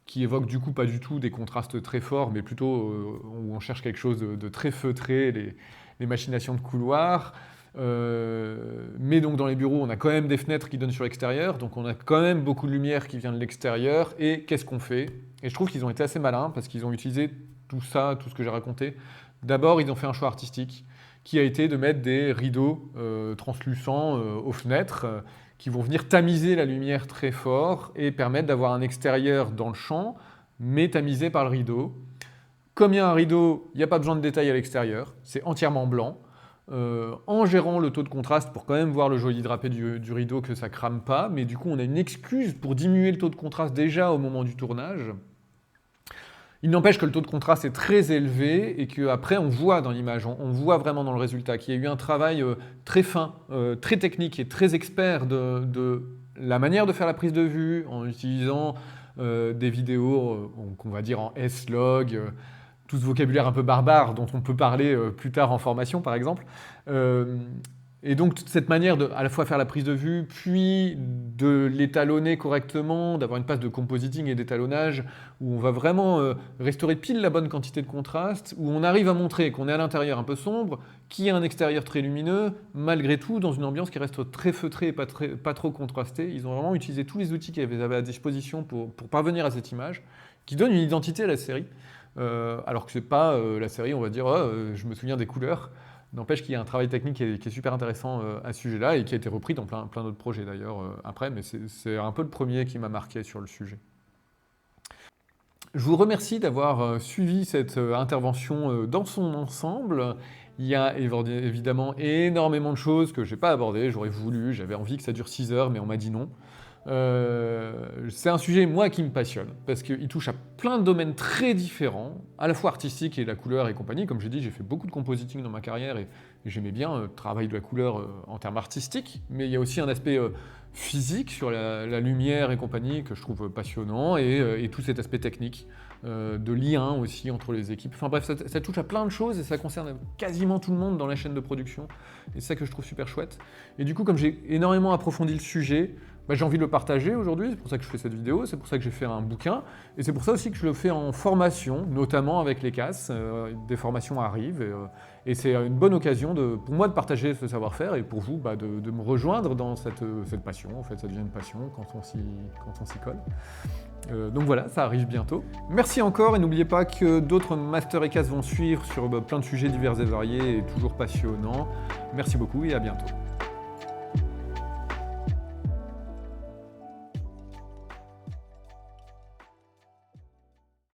qui évoque du coup pas du tout des contrastes très forts, mais plutôt où on cherche quelque chose de très feutré, les machinations de couloir. Mais donc dans les bureaux, on a quand même des fenêtres qui donnent sur l'extérieur, donc on a quand même beaucoup de lumière qui vient de l'extérieur, et qu'est-ce qu'on fait? Et je trouve qu'ils ont été assez malins, parce qu'ils ont utilisé tout ça, tout ce que j'ai raconté. D'abord, ils ont fait un choix artistique, qui a été de mettre des rideaux translucents aux fenêtres, qui vont venir tamiser la lumière très fort, et permettre d'avoir un extérieur dans le champ, mais tamisé par le rideau. Comme il y a un rideau, il n'y a pas besoin de détails à l'extérieur, c'est entièrement blanc. En gérant le taux de contraste pour quand même voir le joli drapé du rideau que ça crame pas, mais du coup on a une excuse pour diminuer le taux de contraste déjà au moment du tournage. Il n'empêche que le taux de contraste est très élevé et qu'après on voit dans l'image, on voit vraiment dans le résultat qu'il y a eu un travail très fin, très technique et très expert de la manière de faire la prise de vue en utilisant des vidéos qu'on va dire en S-Log, tout ce vocabulaire un peu barbare dont on peut parler plus tard en formation, par exemple. Et donc, toute cette manière de à la fois faire la prise de vue, puis de l'étalonner correctement, d'avoir une passe de compositing et d'étalonnage, où on va vraiment restaurer pile la bonne quantité de contraste, où on arrive à montrer qu'on est à l'intérieur un peu sombre, qu'il y a un extérieur très lumineux, malgré tout, dans une ambiance qui reste très feutrée et pas trop contrastée. Ils ont vraiment utilisé tous les outils qu'ils avaient à disposition pour parvenir à cette image. qui donne une identité à la série, alors que c'est pas la série, on va dire, je me souviens des couleurs. N'empêche qu'il y a un travail technique qui est super intéressant à ce sujet-là et qui a été repris dans plein d'autres projets d'ailleurs après, mais c'est un peu le premier qui m'a marqué sur le sujet. Je vous remercie d'avoir suivi cette intervention dans son ensemble. Il y a évidemment énormément de choses que je n'ai pas abordées, j'aurais voulu, j'avais envie que ça dure 6 heures, mais on m'a dit non. C'est un sujet, moi, qui me passionne, parce qu'il touche à plein de domaines très différents, à la fois artistiques et la couleur et compagnie. Comme j'ai dit, j'ai fait beaucoup de compositing dans ma carrière et j'aimais bien le travail de la couleur en termes artistiques, mais il y a aussi un aspect physique sur la lumière et compagnie que je trouve passionnant, et tout cet aspect technique, de lien aussi entre les équipes. Enfin bref, ça touche à plein de choses et ça concerne quasiment tout le monde dans la chaîne de production, et c'est ça que je trouve super chouette. Et du coup, comme j'ai énormément approfondi le sujet, j'ai envie de le partager aujourd'hui, c'est pour ça que je fais cette vidéo, c'est pour ça que j'ai fait un bouquin, et c'est pour ça aussi que je le fais en formation, notamment avec les CAS. Des formations arrivent, et c'est une bonne occasion pour moi de partager ce savoir-faire, et pour vous de me rejoindre dans cette passion. En fait, ça devient une passion quand on s'y colle. Donc voilà, ça arrive bientôt. Merci encore, et n'oubliez pas que d'autres Master et CAS vont suivre sur plein de sujets divers et variés et toujours passionnants. Merci beaucoup et à bientôt.